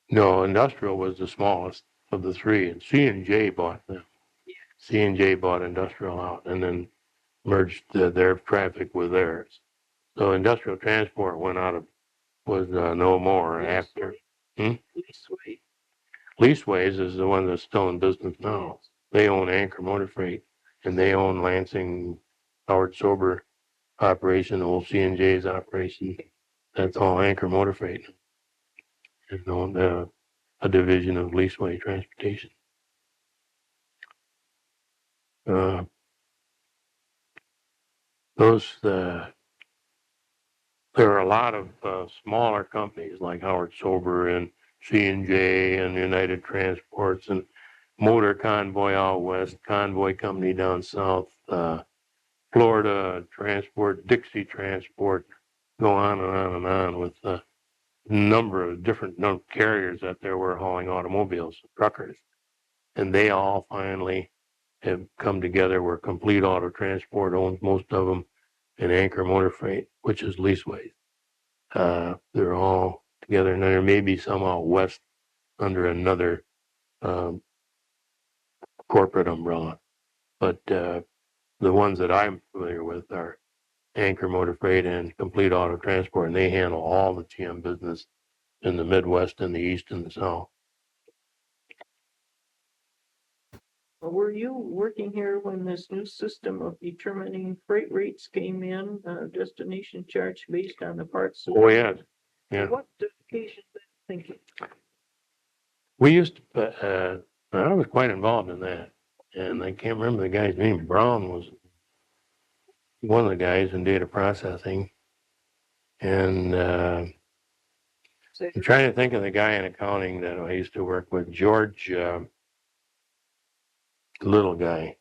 No, Industrial was the smallest of the three, and C&J bought them. Yeah. C&J bought Industrial out, and then merged their traffic with theirs. So Industrial Transport was no more after. Leaseway. Leaseways is the one that's still in business now. Yes. They own Anchor Motor Freight, and they own Lansing Howard Sober operation, old C&J's operation. That's all Anchor Motor Freight. There's no a division of Leaseway Transportation. There are a lot of smaller companies like Howard Sober and C&J and United Transports and Motor Convoy out west, Convoy Company down south, Florida Transport, Dixie Transport, go on and on and on with a number of different carriers that there were hauling automobiles, truckers. And they all finally have come together where Complete Auto Transport owns most of them, and Anchor Motor Freight, which is Leaseways. They're all together, and there may be some out west under another corporate umbrella. But the ones that I'm familiar with are Anchor Motor Freight and Complete Auto Transport, and they handle all the GM business in the Midwest and the East and the South. Were you working here when this new system of determining freight rates came in, destination charge based on the parts? Oh, yes. Yeah. What occasion that thinking? We used to, I was quite involved in that, and I can't remember the guy's name. Brown was one of the guys in data processing, and I'm trying to think of the guy in accounting that I used to work with, George, little guy.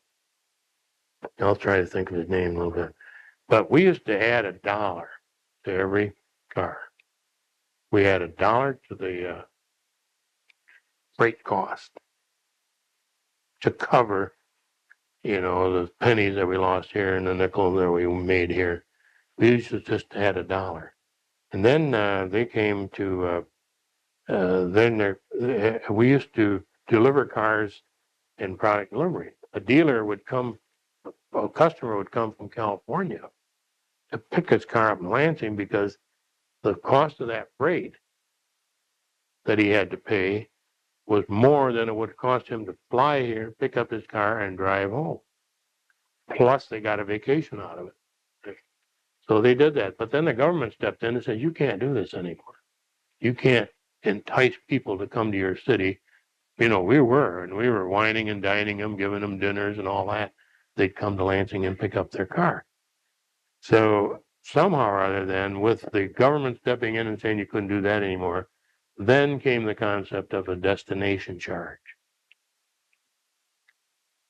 I'll try to think of his name a little bit. But we used to add $1 to every car. We had $1 to the freight cost to cover, the pennies that we lost here and the nickel that we made here. We used to just add $1. And then they came to, we used to deliver cars in product delivery. A customer would come from California to pick his car up in Lansing because the cost of that freight that he had to pay was more than it would cost him to fly here, pick up his car, and drive home. Plus, they got a vacation out of it. So they did that, but then the government stepped in and said, you can't do this anymore. You can't entice people to come to your city. We were whining and dining them, giving them dinners and all that. They'd come to Lansing and pick up their car. So somehow or other then, with the government stepping in and saying you couldn't do that anymore, then came the concept of a destination charge.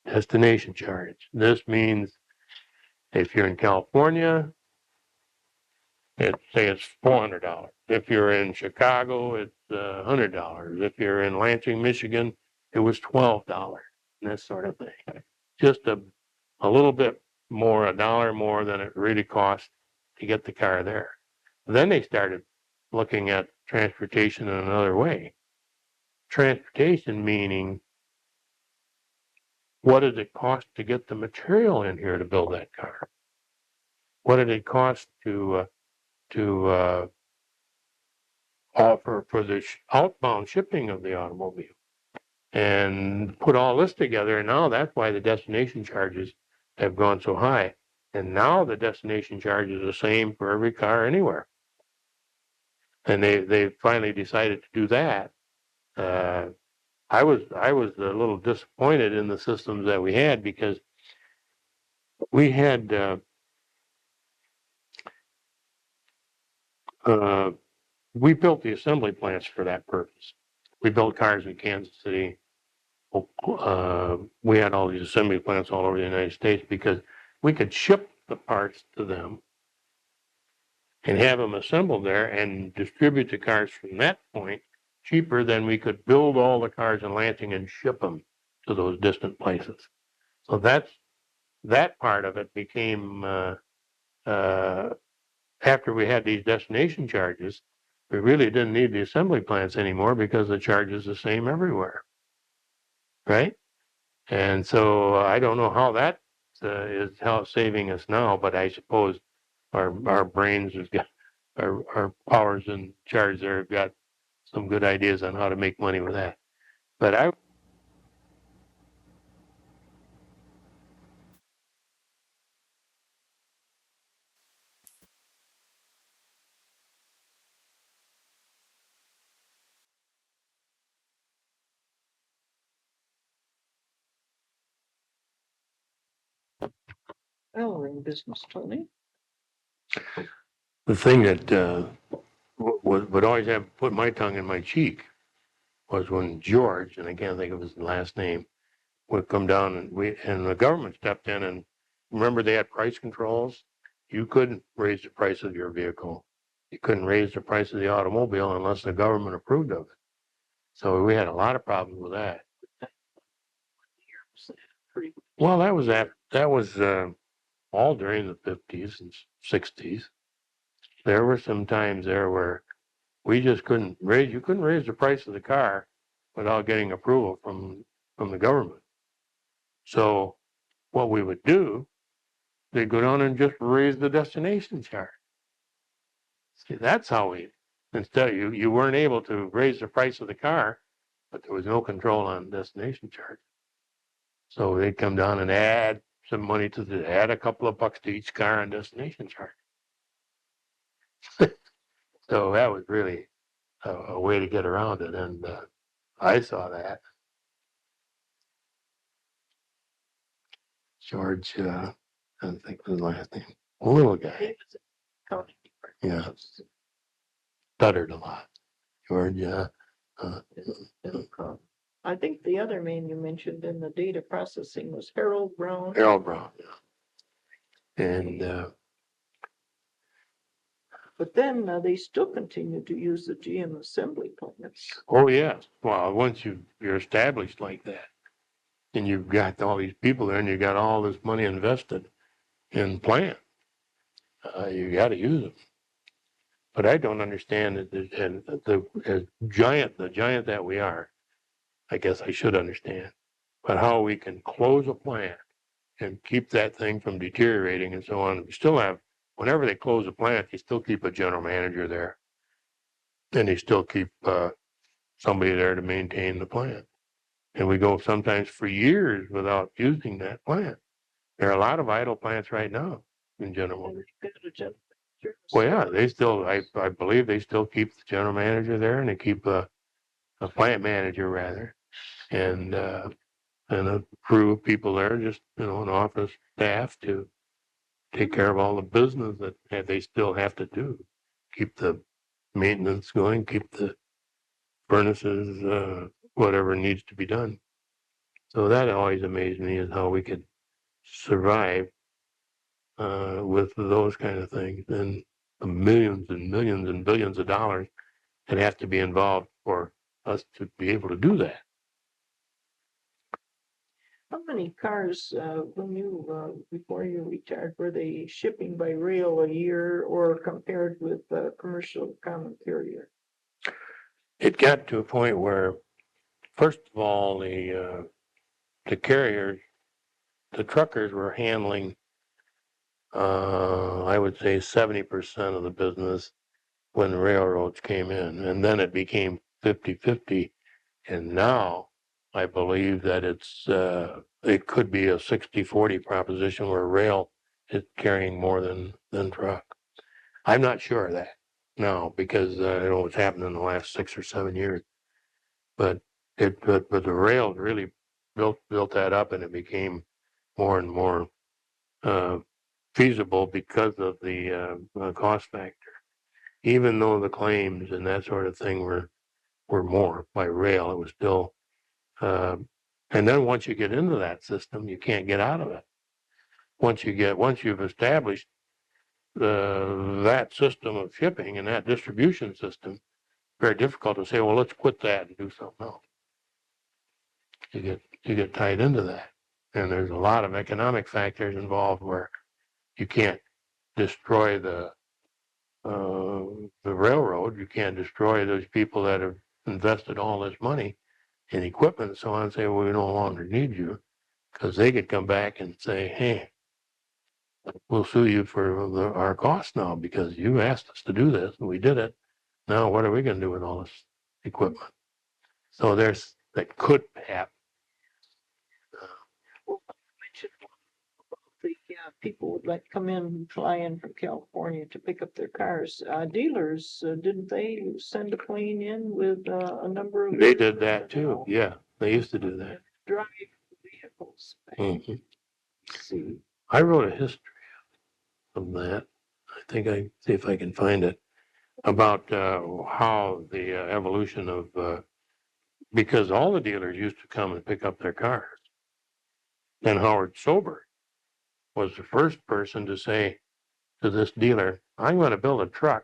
Destination charge. This means if you're in California, it's $400. If you're in Chicago, it's $100. If you're in Lansing, Michigan, it was $12. And that sort of thing. Just a little bit more, $1 more than it really cost to get the car there. Then they started looking at transportation in another way. Transportation meaning, what did it cost to get the material in here to build that car? What did it cost to offer for the outbound shipping of the automobile? And put all this together, and now that's why the destination charges have gone so high. And now the destination charge is the same for every car anywhere. And they finally decided to do that. I was a little disappointed in the systems that we had, because we had we built the assembly plants for that purpose. We built cars in Kansas City. We had all these assembly plants all over the United States because we could ship the parts to them and have them assembled there and distribute the cars from that point cheaper than we could build all the cars in Lansing and ship them to those distant places. So that part of it became, after we had these destination charges, we really didn't need the assembly plants anymore because the charge is the same everywhere, right? And so I don't know how that is how saving us now, but I suppose our brains have got, our powers in charge there have got some good ideas on how to make money with that. But Well, we're in business, Tony. the thing that would always have put my tongue in my cheek was when George, and I can't think of his last name, would come down and the government stepped in, and remember they had price controls. You couldn't raise the price of your vehicle. You couldn't raise the price of the automobile unless the government approved of it. So we had a lot of problems with that. Well, that was all during the 50s and 60s. There were some times there where you couldn't raise the price of the car without getting approval from the government. So what we would do, they'd go down and just raise the destination charge. See, that's how instead you weren't able to raise the price of the car, but there was no control on destination charge. So they'd come down and add some money add a couple of bucks to each car on destination charge. So that was really a way to get around it, and I saw that. George, I don't think his last name. A little guy. Yeah. Stuttered a lot. George, I think the other name you mentioned in the data processing was Harold Brown. Harold Brown, yeah. And but then they still continue to use the GM assembly plants. Oh yes. Well, once you're established like that, and you've got all these people there, and you got all this money invested in plant, you got to use them. But I don't understand it, and the giant that we are, I guess I should understand, but how we can close a plant and keep that thing from deteriorating and so on. We still have, whenever they close a plant, they still keep a general manager there, and they still keep somebody there to maintain the plant. And we go sometimes for years without using that plant. There are a lot of idle plants right now in General Motors. Well, yeah, they still, I believe they still keep the general manager there, and they keep a plant manager rather, and a crew of people there, just, an office staff to take care of all the business that they still have to do. Keep the maintenance going, keep the furnaces, whatever needs to be done. So that always amazed me, is how we could survive with those kind of things, and the millions and millions and billions of dollars that have to be involved for us to be able to do that. How many cars, before you retired, were they shipping by rail a year or compared with commercial common carrier? It got to a point where, first of all, the carriers, the truckers were handling, I would say 70% of the business when the railroads came in, and then it became 50-50. And now I believe that it could be a 60-40 proposition where rail is carrying more than truck. I'm not sure of that now, because I know what's happened in the last 6 or 7 years. But the rails really built that up, and it became more and more feasible because of the cost factor. Even though the claims and that sort of thing were more by rail, it was still. And then once you get into that system, you can't get out of it. Once you've established that system of shipping and that distribution system, very difficult to say, well, let's quit that and do something else. You get tied into that, and there's a lot of economic factors involved where you can't destroy the railroad. You can't destroy those people that have invested all this money in equipment and so on, and say, well, we no longer need you, because they could come back and say, hey, we'll sue you for our costs now because you asked us to do this and we did it. Now what are we going to do with all this equipment? So that could happen. Well, I mentioned the people would like come in, fly in from California to pick up their cars. Dealers, didn't they send a plane in with a number of? They did that too. Yeah, they used to do that. Drive vehicles. Mm-hmm. See. I wrote a history of that. I think I see if I can find it, about how the evolution of because all the dealers used to come and pick up their cars. And Howard Sober was the first person to say to this dealer, I'm going to build a truck,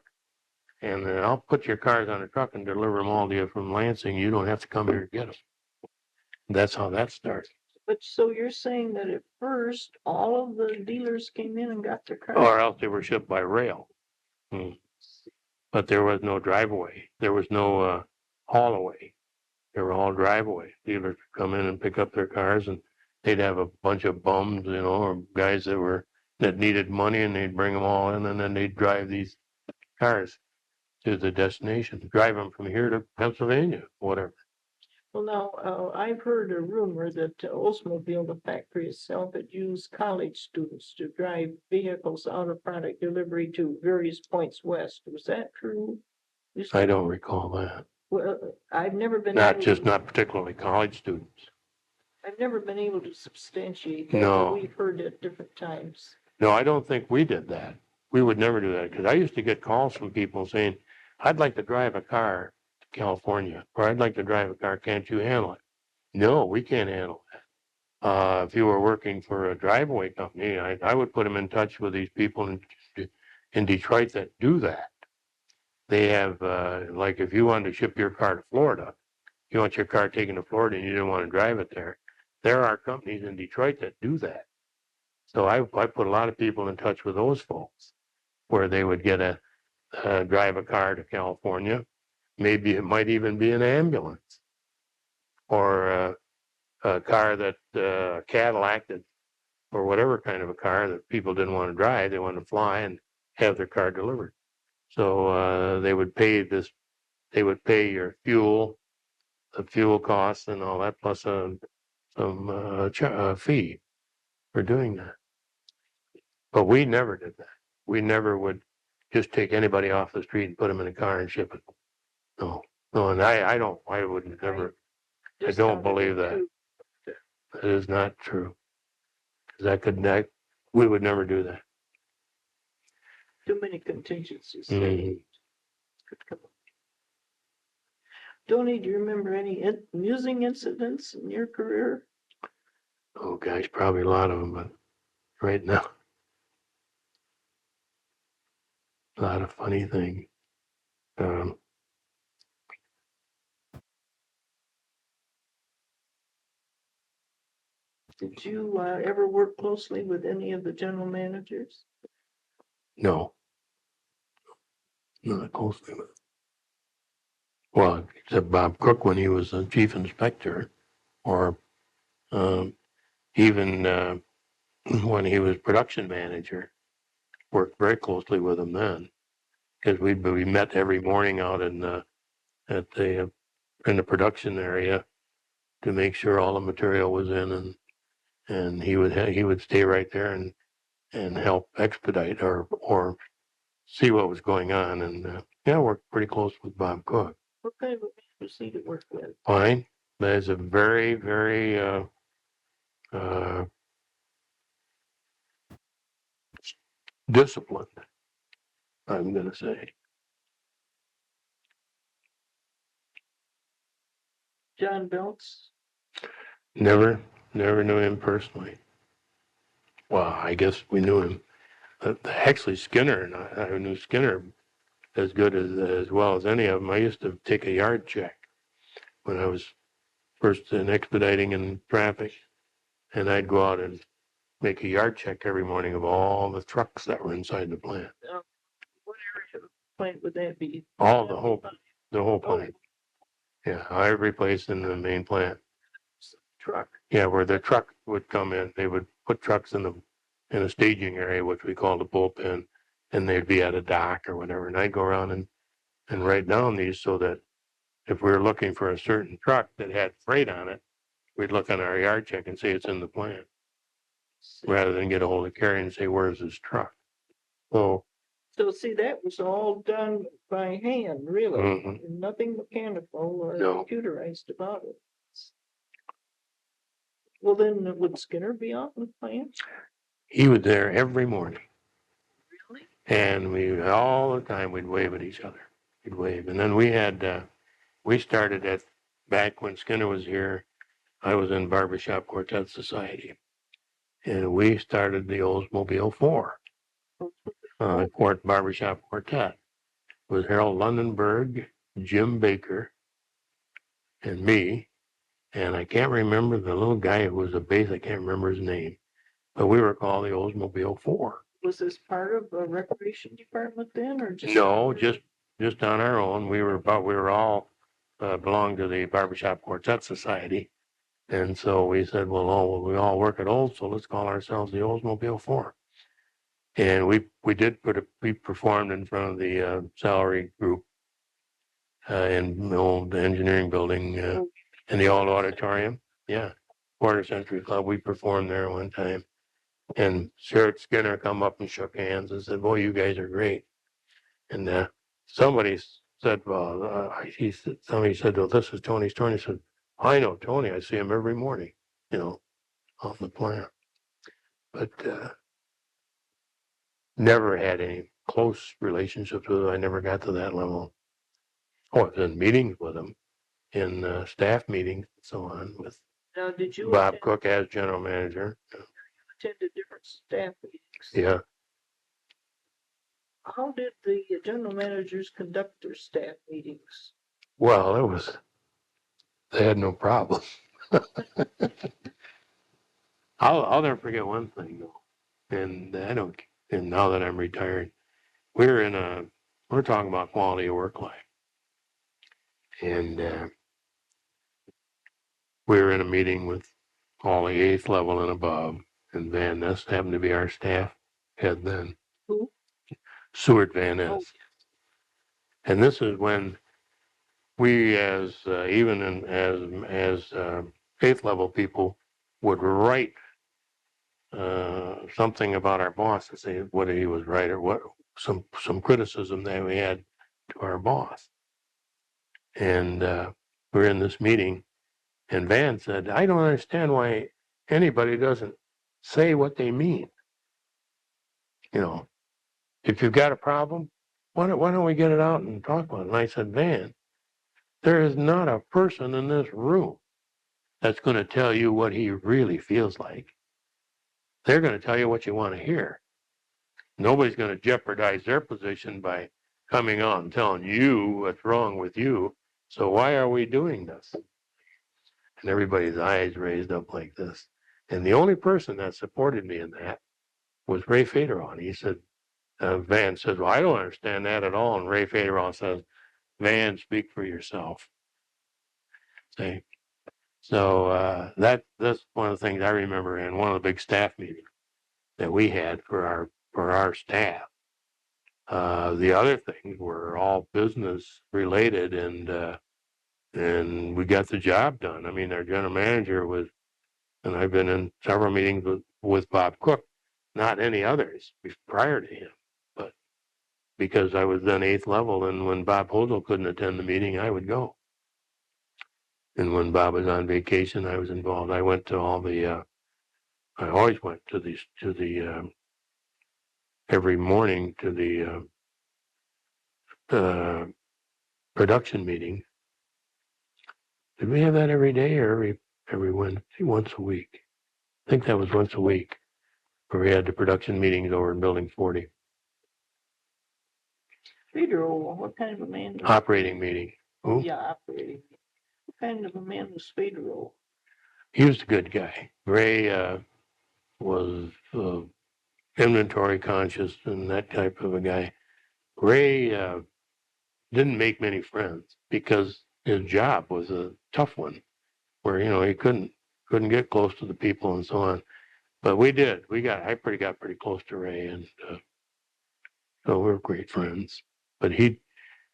and I'll put your cars on a truck and deliver them all to you from Lansing. You don't have to come here to get them. That's how that started. But so you're saying that at first, all of the dealers came in and got their cars? Or else they were shipped by rail. But there was no driveway. There was no haul-away. They were all drive-away. Dealers would come in and pick up their cars, and they'd have a bunch of bums, or guys that needed money, and they'd bring them all in, and then they'd drive these cars to the destination, drive them from here to Pennsylvania, whatever. Well, now, I've heard a rumor that Oldsmobile, the factory itself, had used college students to drive vehicles out of product delivery to various points west. Was that true? I don't recall that. Well, I've never been not particularly college students. I've never been able to substantiate that. No. We've heard at different times. No, I don't think we did that. We would never do that, because I used to get calls from people saying, I'd like to drive a car to California, or I'd like to drive a car. Can't you handle it? No, we can't handle that. If you were working for a driveway company, I would put them in touch with these people in Detroit that do that. They have, like if you wanted to ship your car to Florida, you want your car taken to Florida and you didn't want to drive it there. There are companies in Detroit that do that. So I put a lot of people in touch with those folks, where they would get drive a car to California. Maybe it might even be an ambulance, or a car that Cadillac, or whatever kind of a car that people didn't want to drive. They wanted to fly and have their car delivered. So they would pay your fuel, the fuel costs and all that, plus some fee for doing that. But we never did that. We never would just take anybody off the street and put them in a car and ship it. No, no, and I would never, I Just don't sounded believe that. too- That is not true. 'Cause we would never do that. Too many contingencies. Mhm. Could come up. Tony, do you remember any amusing incidents in your career? Oh gosh, probably a lot of them, but right now, a lot of funny things. Um, Did you ever work closely with any of the general managers? no, not closely with. Well, except Bob Cook when he was a chief inspector, or um, even when he was production manager, worked very closely with him then, because we met every morning out at the in the production area to make sure all the material was in, and he would stay right there and help expedite or see what was going on, and yeah, worked pretty close with Bob Cook. What kind of a man was he to work with? Fine, that is a very very disciplined, I'm going to say. John Belts? Never knew him personally. Well, I guess we knew him. Actually, Skinner, and I knew Skinner as good as well as any of them. I used to take a yard check when I was first in expediting in traffic, and I'd go out and make a yard check every morning of all the trucks that were inside the plant. What area of the plant would that be? All the whole plant. Yeah, every place in the main plant. Truck. Yeah, where the truck would come in, they would put trucks in a staging area, which we call the bullpen, and they'd be at a dock or whatever. And I'd go around and write down these so that if we were looking for a certain truck that had freight on it, we'd look on our yard check and say it's in the plant, rather than get a hold of Kerry and say, where's this truck? So, So see, that was all done by hand, really. Mhm. Nothing mechanical or No. computerized about it. Well, then would Skinner be out in the plant? he was there every morning, Really? and all the time we'd wave at each other. We'd wave. And then we started back when Skinner was here, I was in Barbershop Quartet Society, and we started the Oldsmobile 4, Barbershop Quartet. It was Harold Lundenberg, Jim Baker, and me, and I can't remember the little guy who was a bass, I can't remember his name, but we were called the Oldsmobile 4. Was this part of a recreation department then, or just? No, just on our own. We were all belonged to the Barbershop Quartet Society. And so we said, well, we all work at Olds, so let's call ourselves the Oldsmobile 4. And we performed in front of the salary group in the old engineering building in the old auditorium. Yeah, Quarter Century Club. We performed there one time. And Sheriff Skinner come up and shook hands and said, boy, you guys are great. And somebody said, somebody said, well, this is Tony Stornant. He said, I know Tony. I see him every morning, off the plant. But never had any close relationships with him. I never got to that level. Oh, I was in meetings with him, in staff meetings and so on, with Now, did you Bob Cook as general manager. attended different staff meetings? Yeah. How did the general managers conduct their staff meetings? Well, they had no problem. I'll never forget one thing though, and and now that I'm retired, we're talking about quality of work life, and we were in a meeting with all the 8th level and above, and Van Ness happened to be our staff head then. Who? Seward Van Ness. Oh. And this is when we, as 8th level people, would write something about our boss and say whether he was right or some criticism that we had to our boss. And we're in this meeting, and Van said, I don't understand why anybody doesn't say what they mean. You know, if you've got a problem, why don't we get it out and talk about it? And I said, Van, there is not a person in this room that's going to tell you what he really feels like. They're going to tell you what you want to hear. Nobody's going to jeopardize their position by coming out and telling you what's wrong with you. So why are we doing this? And everybody's eyes raised up like this. And the only person that supported me in that was Ray Federon. He said, Van says, well, I don't understand that at all. And Ray Federon says, Van, speak for yourself. See? So that's one of the things I remember in one of the big staff meetings that we had for our staff. The other things were all business related, and we got the job done. I mean, our general manager was, and I've been in several meetings with Bob Cook, not any others prior to him, but because I was then 8th level, and when Bob Hosel couldn't attend the meeting, I would go. And when Bob was on vacation, I was involved. I went to all the, I always went to the every morning to the production meeting. Did we have that every day or every Wednesday? Once a week. I think that was once a week, where we had the production meetings over in Building 40. Federal, what kind of a man? Operating meeting. Who? Yeah, operating. What kind of a man was Federal? He was a good guy. Ray was inventory conscious and that type of a guy. Ray didn't make many friends because his job was a tough one, where he couldn't get close to the people and so on. But we did. I got pretty close to Ray, and so we were great friends. But he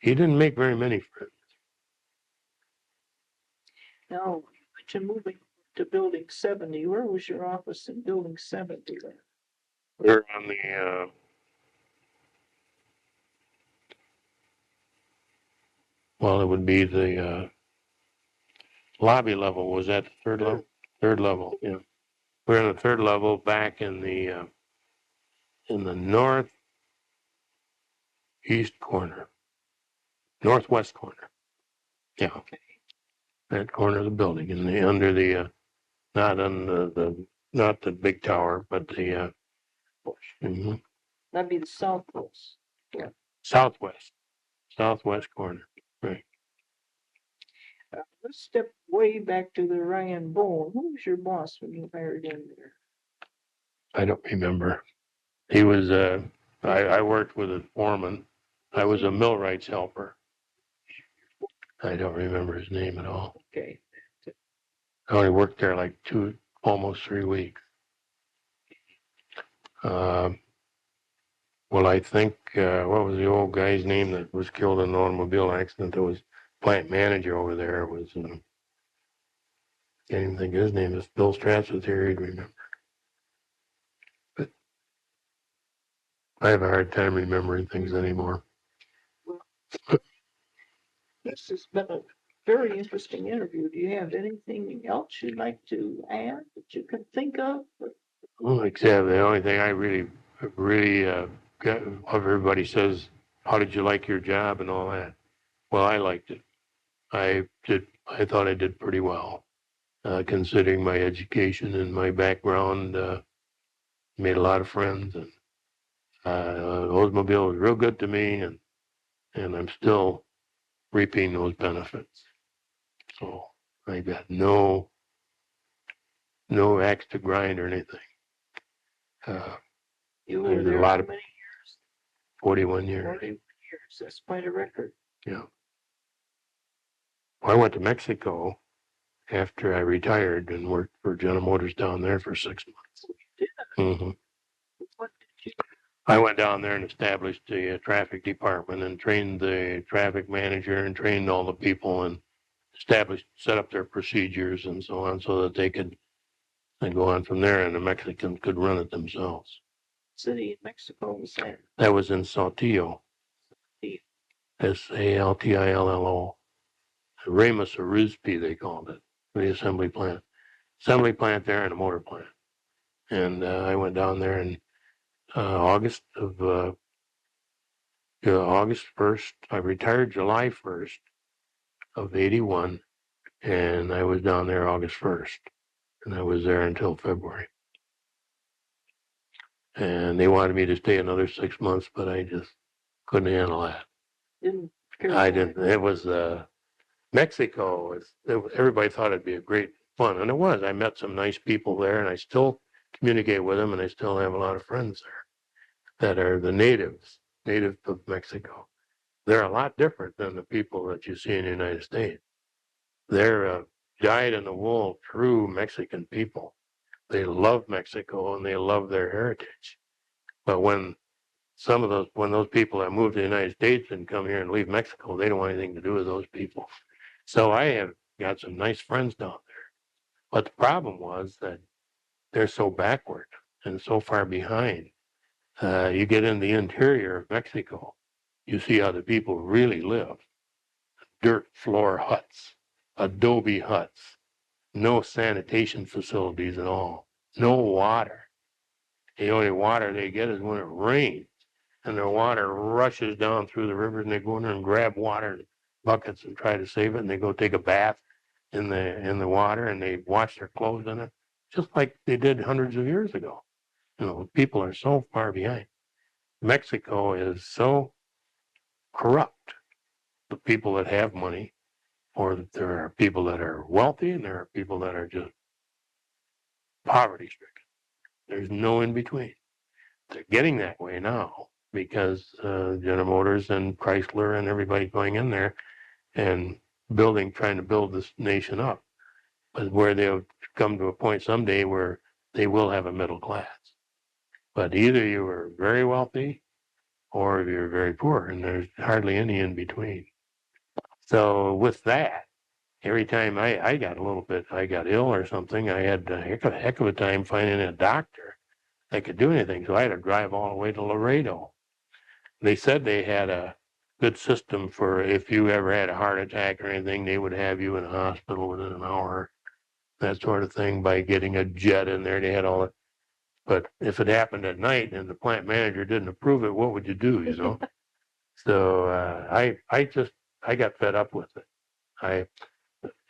didn't make very many friends. Now, you mentioned moving to Building 70. Where was your office in Building 70 then? We're on the well, it would be the lobby level. Was that the third level? Third level, yeah. We're on the third level, back in the northeast corner, northwest corner. Yeah, Okay. that corner of the building, and under the not on not the big tower, but the That'd be the southwest. southwest corner. Right. Let's step way back to the Ryan Bone. Who was your boss when you hired in there? I don't remember. He was I worked with a foreman. I was a millwright's helper. I don't remember his name at all. Okay. I only worked there like almost 3 weeks. Well, I think, what was the old guy's name that was killed in an automobile accident that was plant manager over there was, can't even think of his name. If Bill Strass was here, he'd remember. But I have a hard time remembering things anymore. This has been a very interesting interview. Do you have anything else you'd like to add that you can think of? Well, except the only thing I really got, everybody says, how did you like your job and all that? Well, I liked it. I thought I did pretty well, considering my education and my background. Made a lot of friends, and Oldsmobile was real good to me, and I'm still reaping those benefits. So I got no axe to grind or anything. You were There's there a lot how of many years? 41 years. 41 years. That's quite a record. Yeah. I went to Mexico after I retired and worked for General Motors down there for 6 months. You did. Mm-hmm. What did you? I went down there and established the traffic department and trained the traffic manager and trained all the people and set up their procedures and so on, so that they could go on from there, and the Mexicans could run it themselves. city in Mexico was that? That was in Saltillo. Saltillo. Ramos Arizpe, they called it, the assembly plant. Assembly plant there and a motor plant. And I went down there in August 1st. I retired July 1st of 81, and I was down there August 1st. And I was there until February. And they wanted me to stay another 6 months, but I just couldn't handle that. I didn't. It was Mexico. Everybody thought it'd be a great fun, and it was. I met some nice people there, and I still communicate with them, and I still have a lot of friends there that are the native of Mexico. They're a lot different than the people that you see in the United States. They're dyed-in-the-wool, true Mexican people. They love Mexico and they love their heritage. But when those people that move to the United States and come here and leave Mexico, they don't want anything to do with those people. So I have got some nice friends down there. But the problem was that they're so backward and so far behind. You get in the interior of Mexico, you see how the people really live. Dirt floor huts, adobe huts, no sanitation facilities at all, no water. The only water they get is when it rains, and their water rushes down through the rivers, and they go in there and grab water in buckets and try to save it, and they go take a bath in the water, and they wash their clothes in it, just like they did hundreds of years ago. People are so far behind. Mexico is so corrupt. The people that have money, or there are people that are wealthy, and there are people that are just poverty stricken. There's no in between. They're getting that way now because General Motors and Chrysler and everybody going in there and trying to build this nation up. But where they'll come to a point someday where they will have a middle class. But either you are very wealthy or you're very poor, and there's hardly any in between. So with that, every time I got ill or something, I had a heck of a time finding a doctor that could do anything. So I had to drive all the way to Laredo. They said they had a good system for if you ever had a heart attack or anything, they would have you in a hospital within an hour, that sort of thing, by getting a jet in there. They had all that. But if it happened at night and the plant manager didn't approve it, what would you do, So I got fed up with it. I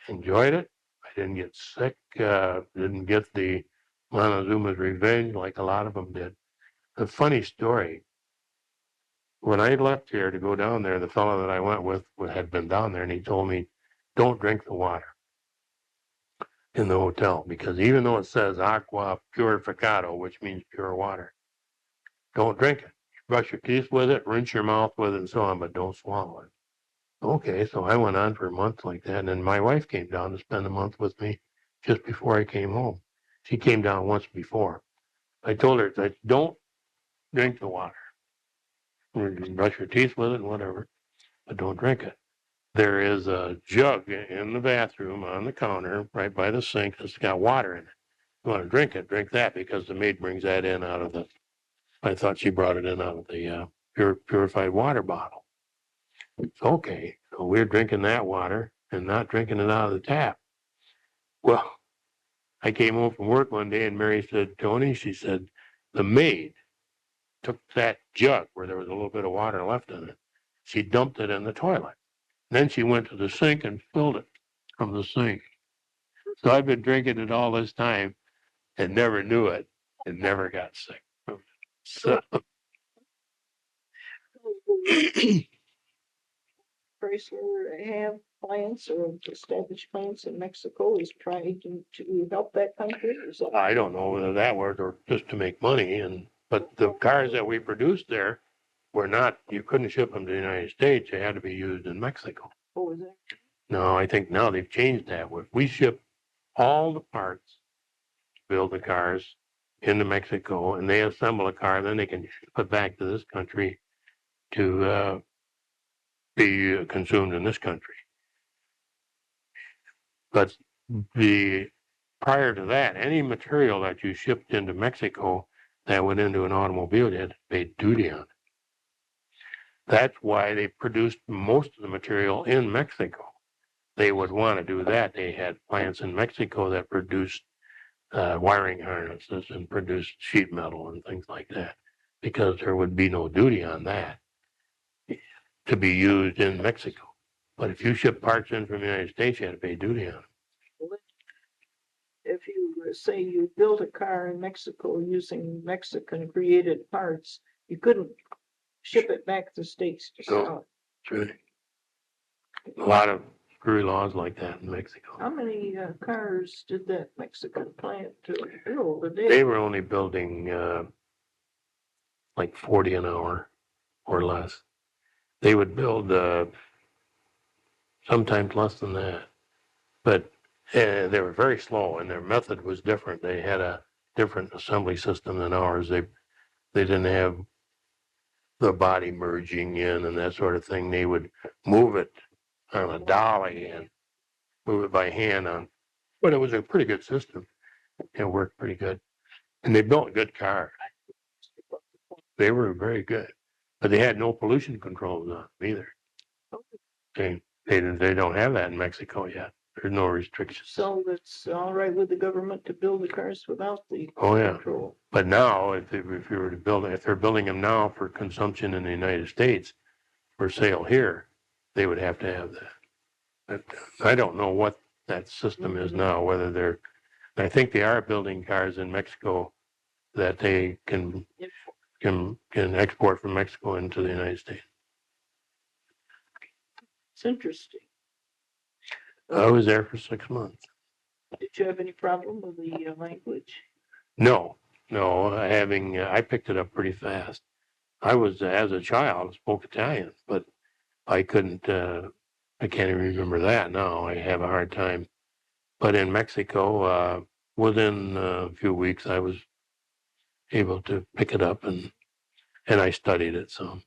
enjoyed it. I didn't get sick. Didn't get the Montezuma's revenge like a lot of them did. A funny story. When I left here to go down there, the fellow that I went with had been down there, and he told me, don't drink the water in the hotel, because even though it says aqua purificado, which means pure water, don't drink it. Brush your teeth with it, rinse your mouth with it, and so on, but don't swallow it. Okay, so I went on for a month like that, and then my wife came down to spend a month with me just before I came home. She came down once before. I told her, don't drink the water. Brush your teeth with it and whatever, but don't drink it. There is a jug in the bathroom on the counter right by the sink that's got water in it. You want to drink it, drink that, because the maid brings that in out of the, I thought she brought it in out of the purified water bottle. Okay, so we're drinking that water and not drinking it out of the tap. Well, I came home from work one day and Mary said, Tony, she said, the maid took that jug where there was a little bit of water left in it. She dumped it in the toilet. Then she went to the sink and filled it from the sink. So I've been drinking it all this time and never knew it and never got sick. So Chrysler have plants or established plants in Mexico is trying to help that country? I don't know whether that was or just to make money. But the cars that we produced there were not, you couldn't ship them to the United States. They had to be used in Mexico. Oh, is that? No, I think now they've changed that. We ship all the parts to build the cars into Mexico, and they assemble a car, then they can ship it back to this country to be consumed in this country. But prior to that, any material that you shipped into Mexico that went into an automobile, you had to pay duty on it. That's why they produced most of the material in Mexico. They would want to do that. They had plants in Mexico that produced wiring harnesses and produced sheet metal and things like that, because there would be no duty on that to be used in Mexico. But if you ship parts in from the United States, you had to pay duty on them. If you say you built a car in Mexico using Mexican created parts, you couldn't ship it back to the States to No. sell it. That's right. A lot of screwy laws like that in Mexico. How many cars did that Mexican plant build a day? They were only building like 40 an hour or less. They would build sometimes less than that. But they were very slow, and their method was different. They had a different assembly system than ours. They didn't have the body merging in and that sort of thing. They would move it on a dolly and move it by hand on. But it was a pretty good system. It worked pretty good. And they built good cars. They were very good. But they had no pollution controls on them either. They don't have that in Mexico yet. There's no restrictions. So it's all right with the government to build the cars without the control. But now, if you were to build, if they're building them now for consumption in the United States, for sale here, they would have to have that. But I don't know what that system is now, whether they're, I think they are building cars in Mexico that they can export from Mexico into the United States. It's interesting. I was there for 6 months. Did you have any problem with the language? No, I picked it up pretty fast. I was, as a child, spoke Italian, but I couldn't, I can't even remember that now. I have a hard time. But in Mexico, within a few weeks, I was able to pick it up, and I studied it some.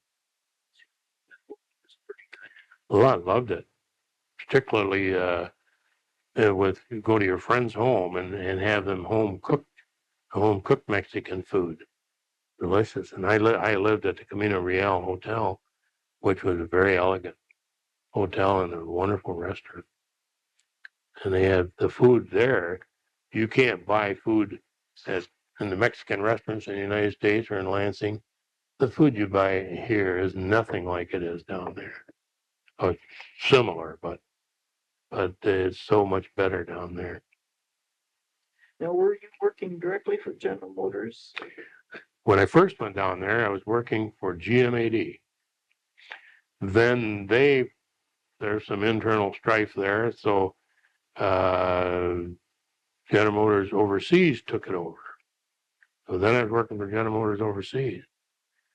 Well, I loved it, particularly with go to your friend's home and have them home cooked Mexican food, delicious. And I lived at the Camino Real Hotel, which was a very elegant hotel and a wonderful restaurant. And they have the food there. You can't buy food in the Mexican restaurants in the United States or in Lansing. The food you buy here is nothing like it is down there. Oh, it's similar, but it's so much better down there. Now, were you working directly for General Motors? When I first went down there, I was working for GMAD. Then there's some internal strife there, so General Motors overseas took it over. So then I was working for General Motors overseas.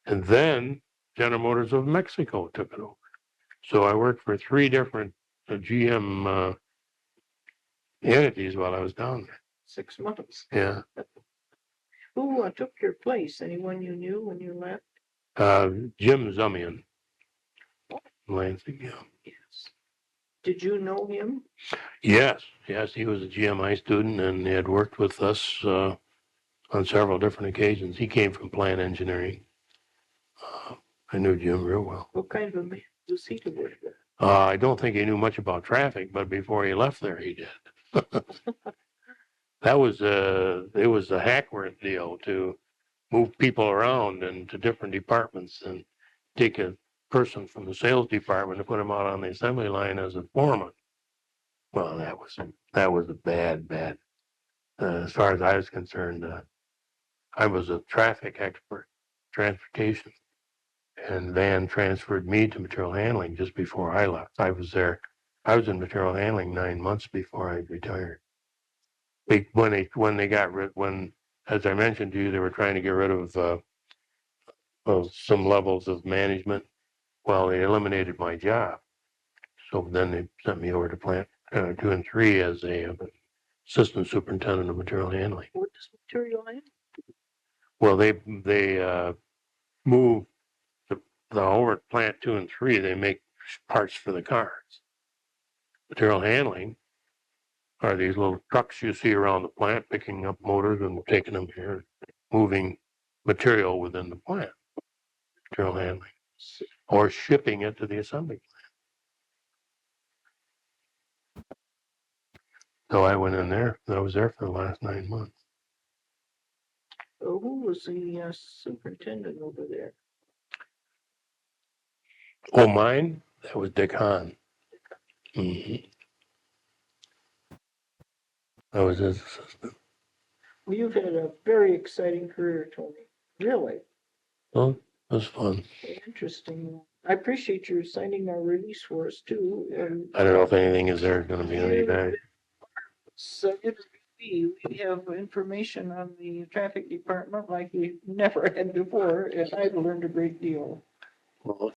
And then General Motors of Mexico took it over. So I worked for 3 different GM entities while I was down there. 6 months. Yeah. Who took your place? Anyone you knew when you left? Jim Zumian, Lansing, yeah. Yes. Did you know him? Yes, he was a GMI student and he had worked with us on several different occasions. He came from plant engineering. I knew Jim real well. What kind of a man was he to work with? I don't think he knew much about traffic, but before he left there, he did. It was a hackworth deal to move people around into different departments and take a person from the sales department to put him out on the assembly line as a foreman. Well, that was a bad. As far as I was concerned, I was a traffic expert, transportation, and Van transferred me to material handling just before I left. I was in material handling 9 months before I retired. When as I mentioned to you, they were trying to get rid of some levels of management. Well, they eliminated my job. So then they sent me over to plant 2 and 3 as a assistant superintendent of material handling. What does material handling? Well, they moved the over at plant 2 and 3. They make parts for the cars. Material handling are these little trucks you see around the plant, picking up motors and taking them here, moving material within the plant, material handling, or shipping it to the assembly plant. So I went in there. I was there for the last 9 months. So who was the superintendent over there? Oh, mine? That was Dick Hahn. Mhm. I was his assistant. Well, you've had a very exciting career, Tony. Really Well, it was fun. interesting. I appreciate you signing our release for us too. And I don't know if anything is there going to be any day. so we have information on the traffic department like we never had before, and I've learned a great deal. Well,